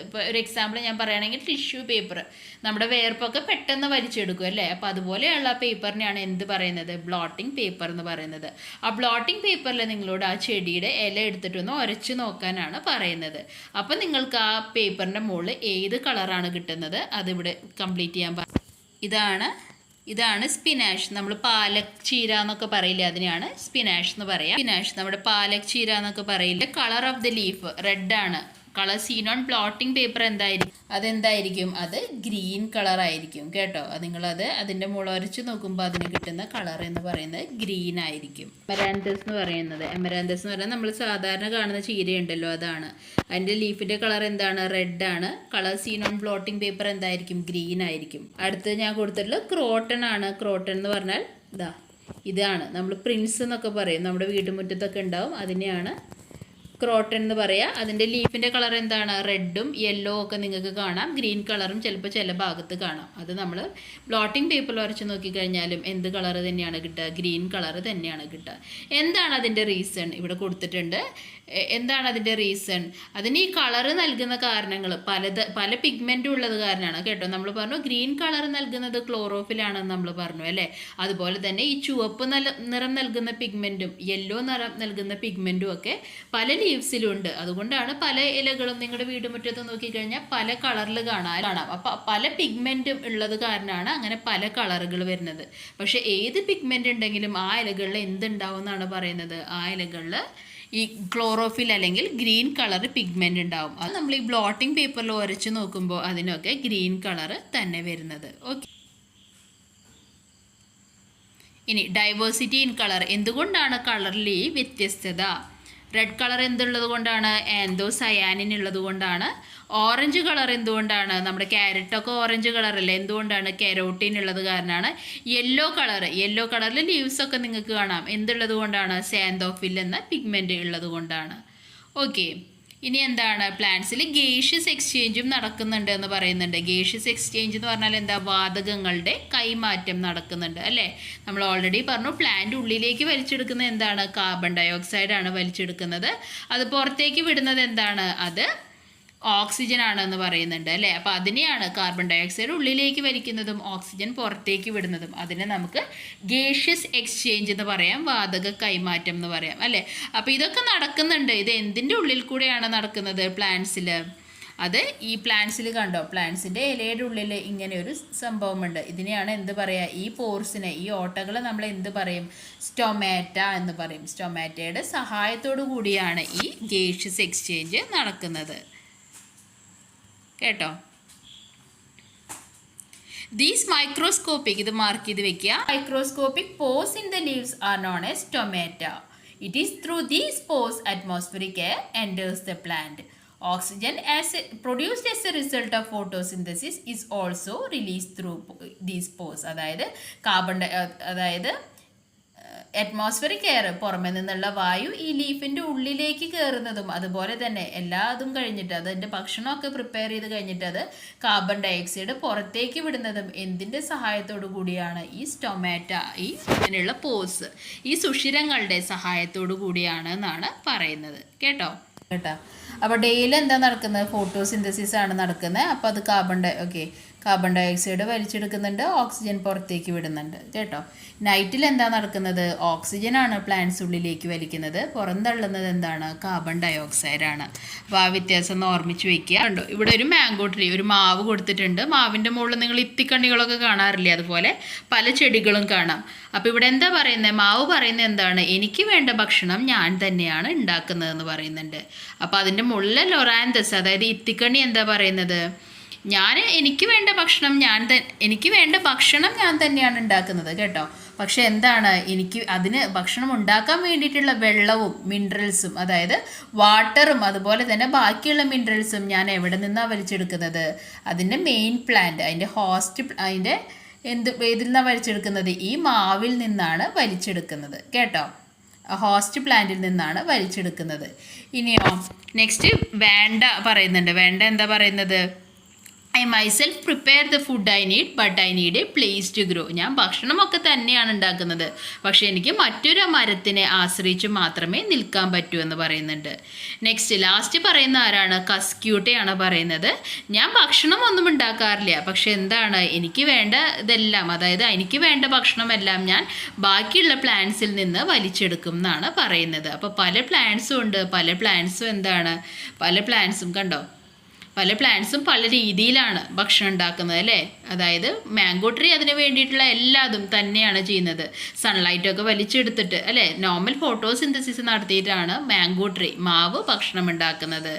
ഇപ്പോൾ ഒരു എക്സാമ്പിൾ ഞാൻ പറയുകയാണെങ്കിൽ ടിഷ്യൂ പേപ്പർ, നമ്മുടെ വേർപ്പൊക്കെ പെട്ടെന്ന് വലിച്ചെടുക്കും അല്ലേ? അപ്പോൾ അതുപോലെയുള്ള പേപ്പറിനെയാണ് എന്ത് പറയുന്നത്? ബ്ലോട്ടിംഗ് പേപ്പർ എന്ന് പറയുന്നത്. ആ ബ്ലോട്ടിംഗ് പേപ്പറിൽ നിങ്ങളോട് ആ ചെടിയുടെ ഇല എടുത്തിട്ടൊന്ന് ഉരച്ച് നോക്കാനാണ് പറയുന്നത്. അപ്പോൾ നിങ്ങൾക്ക് ആ പേപ്പറിൻ്റെ മുകളിൽ ഏത് കളറാണ് കിട്ടുന്നത് അതിവിടെ കംപ്ലീറ്റ് ചെയ്യാൻ ഇതാണ് സ്പിനാഷ്. നമ്മൾ പാലക് ചീര എന്നൊക്കെ പറയില്ലേ, അതിനെയാണ് സ്പിനാഷ് എന്ന് പറയാം. സ്പിനാഷ് നമ്മുടെ പാലക് ചീര എന്നൊക്കെ പറയില്ലേ. Colour of the leaf red ആണ്. Colour seen on blotting paper എന്തായിരിക്കും? അത് ഗ്രീൻ കളർ ആയിരിക്കും. കേട്ടോ? നിങ്ങളത് അതിൻ്റെ മുളവരച്ച് നോക്കുമ്പോൾ അതിന് കിട്ടുന്ന കളർ എന്ന് പറയുന്നത് ഗ്രീൻ ആയിരിക്കും. എമരാന്തസ് എന്ന് പറയുന്നത് നമ്മൾ സാധാരണ കാണുന്ന ചീരയുണ്ടല്ലോ, അതാണ്. അതിൻ്റെ ലീഫിൻ്റെ കളർ എന്താണ്? റെഡ് ആണ്. Colour seen on blotting paper എന്തായിരിക്കും? ഗ്രീൻ ആയിരിക്കും. അടുത്ത് ഞാൻ കൊടുത്തിട്ടുള്ളത് ക്രോട്ടൺ ആണ്. ക്രോട്ടൺ എന്ന് പറഞ്ഞാൽ ഇതാണ് നമ്മൾ പ്രിൻസ് എന്നൊക്കെ പറയും, നമ്മുടെ വീട്ടുമുറ്റത്തൊക്കെ ഉണ്ടാവും. അതിനെയാണ് ക്രോട്ടൺ എന്ന് പറയാം. അതിൻ്റെ ലീഫിൻ്റെ കളർ എന്താണ്? റെഡും യെല്ലോ ഒക്കെ നിങ്ങൾക്ക് കാണാം. ഗ്രീൻ കളറും ചിലപ്പോൾ ചില ഭാഗത്ത് കാണാം. അത് നമ്മൾ ബ്ലോട്ടിംഗ് പേപ്പറിൽ വരച്ച് നോക്കിക്കഴിഞ്ഞാലും എന്ത് കളർ തന്നെയാണ് കിട്ടുക? ഗ്രീൻ കളർ തന്നെയാണ് കിട്ടുക. എന്താണ് അതിൻ്റെ റീസൺ? ഇവിടെ കൊടുത്തിട്ടുണ്ട്. എന്താണ് അതിൻ്റെ റീസൺ? അതിന് ഈ കളറ് നൽകുന്ന കാരണങ്ങൾ പല പിഗ്മെൻറ്റും ഉള്ളത് കാരണമാണ് കേട്ടോ. നമ്മൾ പറഞ്ഞു ഗ്രീൻ കളർ നൽകുന്നത് ക്ലോറോഫിലാണെന്ന് നമ്മൾ പറഞ്ഞു അല്ലേ. അതുപോലെ തന്നെ ഈ ചുവപ്പ് നിറം നൽകുന്ന പിഗ്മെൻറ്റും യെല്ലോ നിറം നൽകുന്ന പിഗ്മെൻറ്റും ഒക്കെ പല ലീവ്സിലുണ്ട്. അതുകൊണ്ടാണ് പല ഇലകളും നിങ്ങളുടെ വീടുമുറ്റത്ത് നോക്കിക്കഴിഞ്ഞാൽ പല കളറിൽ കാണാം. അപ്പം പല പിഗ്മെൻറ്റും ഉള്ളത് കാരണമാണ് അങ്ങനെ പല കളറുകൾ വരുന്നത്. പക്ഷേ ഏത് പിഗ്മെൻ്റ് ഉണ്ടെങ്കിലും ആ ഇലകളിൽ എന്തുണ്ടാവും എന്നാണ് പറയുന്നത്? ആ ഇലകളിൽ ഈ ക്ലോറോഫിൽ അല്ലെങ്കിൽ ഗ്രീൻ കളർ പിഗ്മെൻ്റ് ഉണ്ടാവും. അത് നമ്മൾ ഈ ബ്ലോട്ടിംഗ് പേപ്പറിൽ ഉരച്ച് നോക്കുമ്പോൾ അതിനൊക്കെ ഗ്രീൻ കളർ തന്നെ വരുന്നത്. ഓക്കെ. ഇനി ഡൈവേഴ്സിറ്റി ഇൻ കളർ. എന്തുകൊണ്ടാണ് കളറിൽ ഈ വ്യത്യസ്തത? റെഡ് കളർ എന്തുള്ളത് കൊണ്ടാണ്? ആന്തോസയാനിൻ ഉള്ളത് കൊണ്ടാണ്. ഓറഞ്ച് കളർ എന്തുകൊണ്ടാണ്? നമ്മുടെ ക്യാരറ്റൊക്കെ ഓറഞ്ച് കളറല്ലേ, എന്തുകൊണ്ടാണ്? കെരോട്ടിൻ ഉള്ളത് കാരണമാണ്. യെല്ലോ കളറിൽ ലീവ്സൊക്കെ നിങ്ങൾക്ക് കാണാം. എന്തുള്ളത് കൊണ്ടാണ്? സാന്തോഫിൽ എന്ന പിഗ്മെൻറ്റ് ഉള്ളത് കൊണ്ടാണ്. ഓക്കെ. ഇനി എന്താണ്? പ്ലാന്റ്സിൽ ഗേഷ്യസ് എക്സ്ചേഞ്ചും നടക്കുന്നുണ്ട് എന്ന് പറയുന്നുണ്ട്. ഗേഷ്യസ് എക്സ്ചേഞ്ച് എന്ന് പറഞ്ഞാൽ എന്താ? വാതകങ്ങളുടെ കൈമാറ്റം നടക്കുന്നുണ്ട് അല്ലേ. നമ്മൾ ഓൾറെഡി പറഞ്ഞു പ്ലാന്റ് ഉള്ളിലേക്ക് വലിച്ചെടുക്കുന്നത് എന്താണ്? കാർബൺ ഡൈ ഓക്സൈഡാണ് വലിച്ചെടുക്കുന്നത്. അത് പുറത്തേക്ക് വിടുന്നത് എന്താണ്? അത് ഓക്സിജൻ ആണെന്ന് പറയുന്നുണ്ട് അല്ലേ. അപ്പോൾ അതിനെയാണ് കാർബൺ ഡൈ ഓക്സൈഡ് ഉള്ളിലേക്ക് വലിക്കുന്നതും ഓക്സിജൻ പുറത്തേക്ക് വിടുന്നതും. അതിനെ നമുക്ക് ഗേഷ്യസ് എക്സ്ചേഞ്ച് എന്ന് പറയാം, വാതക കൈമാറ്റം എന്ന് പറയാം അല്ലേ. അപ്പോൾ ഇതൊക്കെ നടക്കുന്നുണ്ട്. ഇത് എന്തിൻ്റെ ഉള്ളിൽ കൂടെയാണ് നടക്കുന്നത്? പ്ലാന്റ്സിൽ. അത് ഈ പ്ലാന്റ്സിൽ കണ്ടോ, പ്ലാന്റ്സിൻ്റെ ഇലയുടെ ഉള്ളിൽ ഇങ്ങനെ ഒരു സംഭവമുണ്ട്. ഇതിനെയാണ് എന്ത് പറയുക? ഈ പോർസിനെ, ഈ ഓട്ടകളെ നമ്മൾ എന്ത് പറയും? സ്റ്റൊമാറ്റ എന്ന് പറയും. സ്റ്റൊമാറ്റയുടെ സഹായത്തോടു കൂടിയാണ് ഈ ഗേഷ്യസ് എക്സ്ചേഞ്ച് നടക്കുന്നത് കേട്ടോ. ദീസ് മൈക്രോസ്കോപ്പിക്, ഇത് മാർക്ക് ചെയ്ത് വെക്കുക. Microscopic pores in the leaves are known as stomata. It is through these pores atmospheric air enters the plant. Oxygen produced as a result of photosynthesis is also released through these pores. അതായത് atmospheric air, പുറമെ നിന്നുള്ള വായു ഈ ലീഫിൻ്റെ ഉള്ളിലേക്ക് കയറുന്നതും അതുപോലെ തന്നെ എല്ലാതും കഴിഞ്ഞിട്ട് അതിൻ്റെ ഭക്ഷണമൊക്കെ പ്രിപ്പയർ ചെയ്ത് കഴിഞ്ഞിട്ട് അത് കാർബൺ ഡൈ ഓക്സൈഡ് പുറത്തേക്ക് വിടുന്നതും എന്തിൻ്റെ സഹായത്തോടു കൂടിയാണ്? ഈ സ്റ്റൊമാറ്റ, ഈ ഇതിനുള്ള പോസ്, ഈ സുഷിരങ്ങളുടെ സഹായത്തോടു കൂടിയാണ് എന്നാണ് പറയുന്നത് കേട്ടോ. അപ്പോൾ ഡെയിലി എന്താ നടക്കുന്നത്? ഫോട്ടോസിന്തസിസ് ആണ് നടക്കുന്നത്. അപ്പോൾ അത് കാർബൺ ഡൈ ഓക്സൈഡ് വലിച്ചെടുക്കുന്നുണ്ട്, ഓക്സിജൻ പുറത്തേക്ക് വിടുന്നുണ്ട് കേട്ടോ. നൈറ്റിൽ എന്താ നടക്കുന്നത്? ഓക്സിജനാണ് പ്ലാന്റ്സ് ഉള്ളിലേക്ക് വലിക്കുന്നത്, പുറന്തള്ളുന്നത് എന്താണ്? കാർബൺ ഡൈ ഓക്സൈഡാണ്. അപ്പോൾ ആ വ്യത്യാസം ഒന്ന് ഓർമ്മിച്ച് വയ്ക്കുക. കണ്ടോ, ഇവിടെ ഒരു മാംഗോ ട്രീ, ഒരു മാവ് കൊടുത്തിട്ടുണ്ട്. മാവിൻ്റെ മുകളിൽ നിങ്ങൾ ഇത്തിക്കണ്ണികളൊക്കെ കാണാറില്ലേ? അതുപോലെ പല ചെടികളും കാണാം. അപ്പോൾ ഇവിടെ എന്താ പറയുന്നത്? മാവ് പറയുന്നത് എന്താണ്? എനിക്ക് വേണ്ട ഭക്ഷണം ഞാൻ തന്നെയാണ് ഉണ്ടാക്കുന്നതെന്ന് പറയുന്നുണ്ട്. അപ്പോൾ അതിൻ്റെ മുകളിൽ ലൊറാന്തസ്, അതായത് ഇത്തിക്കണ്ണി എന്താ പറയുന്നത്? എനിക്ക് വേണ്ട ഭക്ഷണം ഞാൻ തന്നെയാണ് ഉണ്ടാക്കുന്നത് കേട്ടോ. പക്ഷെ എന്താണ്? അതിന് ഭക്ഷണം ഉണ്ടാക്കാൻ വേണ്ടിയിട്ടുള്ള വെള്ളവും മിനറൽസും, അതായത് വാട്ടറും അതുപോലെ തന്നെ ബാക്കിയുള്ള മിനറൽസും ഞാൻ എവിടെ നിന്നാണ് വലിച്ചെടുക്കുന്നത്? അതിൻ്റെ മെയിൻ പ്ലാന്റ്, അതിൻ്റെ ഏതിൽ നിന്നാണ് വലിച്ചെടുക്കുന്നത്? ഈ മാവിൽ നിന്നാണ് വലിച്ചെടുക്കുന്നത് കേട്ടോ. ഹോസ്റ്റ് പ്ലാന്റിൽ നിന്നാണ് വലിച്ചെടുക്കുന്നത്. ഇനിയോ നെക്സ്റ്റ് വേണ്ട പറയുന്നുണ്ട്. വേണ്ട എന്താ പറയുന്നത്? I myself prepare the food I need, but I need a place to grow. ഞാൻ ഭക്ഷണമൊക്കെ തന്നെയാണ് ഉണ്ടാക്കുന്നത്, പക്ഷേ എനിക്ക് മറ്റൊരു മരത്തിനെ ആശ്രയിച്ച് മാത്രമേ നിൽക്കാൻ പറ്റൂ എന്ന് പറയുന്നുണ്ട്. നെക്സ്റ്റ് ലാസ്റ്റ് പറയുന്ന ആരാണ്? കസ്ക്യൂട്ടയാണ് പറയുന്നത്. ഞാൻ ഭക്ഷണമൊന്നും ഉണ്ടാക്കാറില്ല, പക്ഷെ എന്താണ്? എനിക്ക് വേണ്ട ഇതെല്ലാം, അതായത് എനിക്ക് വേണ്ട ഭക്ഷണമെല്ലാം ഞാൻ ബാക്കിയുള്ള പ്ലാന്റ്സിൽ നിന്ന് വലിച്ചെടുക്കും എന്നാണ് പറയുന്നത്. അപ്പോൾ പല പ്ലാന്റ്സും ഉണ്ട്. പല പ്ലാന്റ്സും കണ്ടോ, പല പ്ലാന്റ്സും പല രീതിയിലാണ് ഭക്ഷണം ഉണ്ടാക്കുന്നത് അല്ലേ. അതായത് മാംഗോ ട്രീ അതിന് വേണ്ടിയിട്ടുള്ള എല്ലാതും തന്നെയാണ് ചെയ്യുന്നത്. സൺലൈറ്റൊക്കെ വലിച്ചെടുത്തിട്ട് അല്ലേ, നോർമൽ ഫോട്ടോസിന്തസിസ് നടത്തിയിട്ടാണ് മാംഗോ ട്രീ, മാവ്, ഭക്ഷണം ഉണ്ടാക്കുന്നത്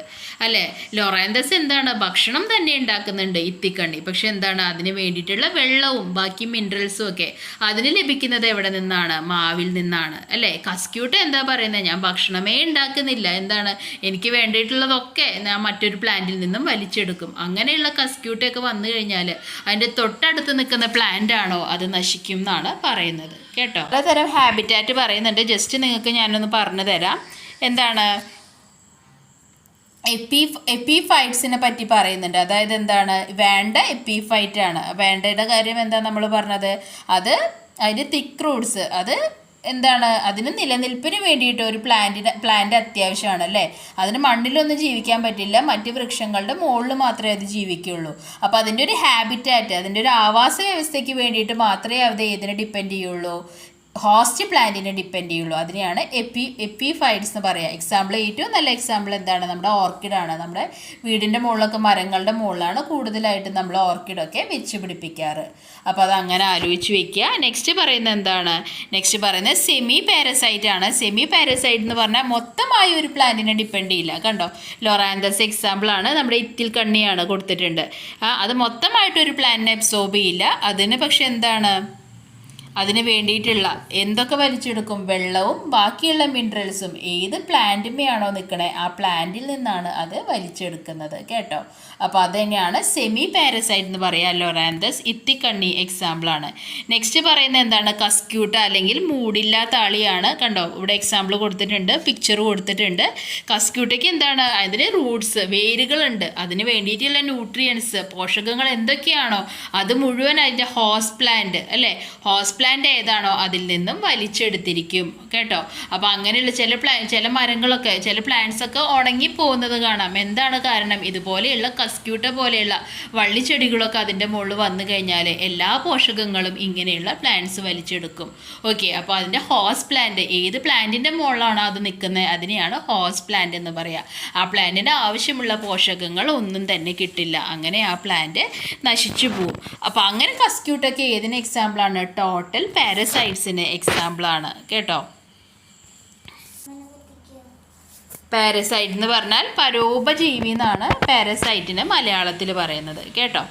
അല്ലേ. ലൊറാന്തസ് എന്താണ്? ഭക്ഷണം തന്നെ ഉണ്ടാക്കുന്നുണ്ട്, ഇത്തിക്കണ്ണി. പക്ഷെ എന്താണ്? അതിന് വേണ്ടിയിട്ടുള്ള വെള്ളവും ബാക്കി മിനറൽസും ഒക്കെ അതിന് ലഭിക്കുന്നത് എവിടെ നിന്നാണ്? മാവിൽ നിന്നാണ് അല്ലേ. കസ്ക്യൂട്ട് എന്താ പറയുന്നത്? ഞാൻ ഭക്ഷണമേ ഉണ്ടാക്കുന്നില്ല, എന്താണ്? എനിക്ക് വേണ്ടിയിട്ടുള്ളതൊക്കെ ഞാൻ മറ്റൊരു പ്ലാന്റിൽ നിന്നും വലിച്ചെടുക്കും. അങ്ങനെയുള്ള കസ്ക്യൂട്ടൊക്കെ വന്നു കഴിഞ്ഞാൽ അതിൻ്റെ തൊട്ടടുത്ത് നിൽക്കുന്ന പ്ലാന്റ് ആണോ അത് നശിക്കും എന്നാണ് പറയുന്നത് കേട്ടോ. പലതരം ഹാബിറ്റാറ്റ് പറയുന്നുണ്ട്. ജസ്റ്റ് നിങ്ങൾക്ക് ഞാനൊന്ന് പറഞ്ഞു തരാം. എന്താണ്? എപ്പിഫൈറ്റ്സിനെ പറ്റി പറയുന്നുണ്ട്. അതായത് എന്താണ്, വേണ്ട എപ്പിഫൈറ്റ് ആണ്. വേണ്ടയുടെ കാര്യം എന്താ നമ്മൾ പറഞ്ഞത്, അത് അതിൻ്റെ തിക്ക് റൂട്ട്സ്, അത് എന്താണ്, അതിന് നിലനിൽപ്പിന് വേണ്ടിയിട്ട് ഒരു പ്ലാന്റ് അത്യാവശ്യമാണ് അല്ലേ. അതിന് മണ്ണിലൊന്നും ജീവിക്കാൻ പറ്റില്ല, മറ്റ് വൃക്ഷങ്ങളുടെ മുകളിൽ മാത്രമേ അത് ജീവിക്കുള്ളൂ. അപ്പോൾ അതിൻ്റെ ഒരു ഹാബിറ്റാറ്റ്, അതിൻ്റെ ഒരു ആവാസ വ്യവസ്ഥയ്ക്ക് വേണ്ടിയിട്ട് മാത്രമേ അത് ഏതിനെ ഡിപ്പെൻഡ് ചെയ്യുള്ളൂ, ഹോസ്റ്റ് പ്ലാന്റിനെ ഡിപ്പെൻഡ് ചെയ്യുള്ളൂ. അതിനെയാണ് എപ്പിഫൈറ്റ്സ് എന്ന് പറയുക. എക്സാമ്പിൾ, ഏറ്റവും നല്ല എക്സാമ്പിൾ എന്താണ്, നമ്മുടെ ഓർക്കിഡാണ്. നമ്മുടെ വീടിൻ്റെ മുകളിലൊക്കെ മരങ്ങളുടെ മുകളിലാണ് കൂടുതലായിട്ട് നമ്മൾ ഓർക്കിഡൊക്കെ വെച്ച് പിടിപ്പിക്കാറ്. അപ്പോൾ അത് അങ്ങനെ ആലോചിച്ച് വെക്കുക. നെക്സ്റ്റ് പറയുന്നത് എന്താണ്, നെക്സ്റ്റ് പറയുന്നത് സെമി പാരസൈറ്റ് ആണ്. സെമി പാരസൈറ്റ് എന്ന് പറഞ്ഞാൽ മൊത്തമായ ഒരു പ്ലാന്റിനെ ഡിപ്പെൻഡ് ചെയ്യില്ല. കണ്ടോ, ലൊറാന്തസ് എക്സാമ്പിളാണ്, നമ്മുടെ ഇത്തിൽ കണ്ണിയാണ് കൊടുത്തിട്ടുണ്ട്. അത് മൊത്തമായിട്ടൊരു പ്ലാന്റിനെ അബ്സോർബ് ചെയ്യില്ല. അതിന് പക്ഷെ എന്താണ്, അതിന് വേണ്ടിയിട്ടുള്ള എന്തൊക്കെ വലിച്ചെടുക്കും, വെള്ളവും ബാക്കിയുള്ള മിനറൽസും ഏത് പ്ലാന്റിന്മേയാണോ നിൽക്കണേ ആ പ്ലാന്റിൽ നിന്നാണ് അത് വലിച്ചെടുക്കുന്നത് കേട്ടോ. അപ്പോൾ അത് തന്നെയാണ് സെമി പാരസൈറ്റ് എന്ന് പറയുക. ലൊറാന്തസ് ഇത്തിക്കണ്ണി എക്സാമ്പിളാണ്. നെക്സ്റ്റ് പറയുന്നത് എന്താണ്, കസ്ക്യൂട്ട അല്ലെങ്കിൽ മൂടില്ലാത്ത ആളിയാണ്. കണ്ടോ, ഇവിടെ എക്സാമ്പിൾ കൊടുത്തിട്ടുണ്ട്, പിക്ചർ കൊടുത്തിട്ടുണ്ട്. കസ്ക്യൂട്ടയ്ക്ക് എന്താണ്, അതിന് റൂട്ട്സ്, വേരുകളുണ്ട്. അതിന് വേണ്ടിയിട്ടുള്ള ന്യൂട്രിയൻസ്, പോഷകങ്ങൾ എന്തൊക്കെയാണോ അത് മുഴുവൻ അതിൻ്റെ ഹോസ്റ്റ് പ്ലാന്റ് അല്ലേ, ഹോസ്റ്റ് പ്ലാന്റ് ഏതാണോ അതിൽ നിന്നും വലിച്ചെടുത്തിരിക്കും കേട്ടോ. അപ്പോൾ അങ്ങനെയുള്ള ചില മരങ്ങളൊക്കെ, ചില പ്ലാന്റ്സൊക്കെ ഉണങ്ങി പോകുന്നത് കാണാം. എന്താണ് കാരണം, ഇതുപോലെയുള്ള കസ്ക്യൂട്ട പോലെയുള്ള വള്ളിച്ചെടികളൊക്കെ അതിൻ്റെ മുകളിൽ വന്നു കഴിഞ്ഞാൽ എല്ലാ പോഷകങ്ങളും ഇങ്ങനെയുള്ള പ്ലാന്റ്സ് വലിച്ചെടുക്കും. ഓക്കെ, അപ്പോൾ അതിൻ്റെ ഹോസ്റ്റ് പ്ലാന്റ്, ഏത് പ്ലാന്റിൻ്റെ മുകളിലാണോ അത് നിൽക്കുന്നത് അതിനെയാണ് ഹോസ്റ്റ് പ്ലാന്റ് എന്ന് പറയുക. ആ പ്ലാന്റിന് ആവശ്യമുള്ള പോഷകങ്ങൾ ഒന്നും തന്നെ കിട്ടില്ല, അങ്ങനെ ആ പ്ലാന്റ് നശിച്ചു പോവും. അപ്പോൾ അങ്ങനെ കസ്ക്യൂട്ടൊക്കെ ഏതിന് എക്സാമ്പിളാണ്, ടോട്ടൽ പാരസൈറ്റ്സിന് എക്സാമ്പിളാണ് കേട്ടോ. പാരസൈറ്റ് എന്ന് പറഞ്ഞാൽ പരോപജീവി എന്നാണ് പാരസൈറ്റിന് മലയാളത്തിൽ പറയുന്നത് കേട്ടോ.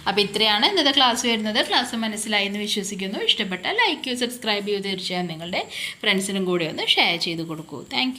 അപ്പോൾ ഇത്രയാണ് ഇന്നത്തെ ക്ലാസ് വരുന്നത്. ക്ലാസ് മനസ്സിലായി എന്ന് വിശ്വസിക്കുന്നു. ഇഷ്ടപ്പെട്ടാൽ ലൈക്ക് ചെയ്യൂ, സബ്സ്ക്രൈബ് ചെയ്യൂ. തീർച്ചയായും നിങ്ങളുടെ ഫ്രണ്ട്സിനും കൂടി ഒന്ന് ഷെയർ ചെയ്ത് കൊടുക്കൂ. താങ്ക്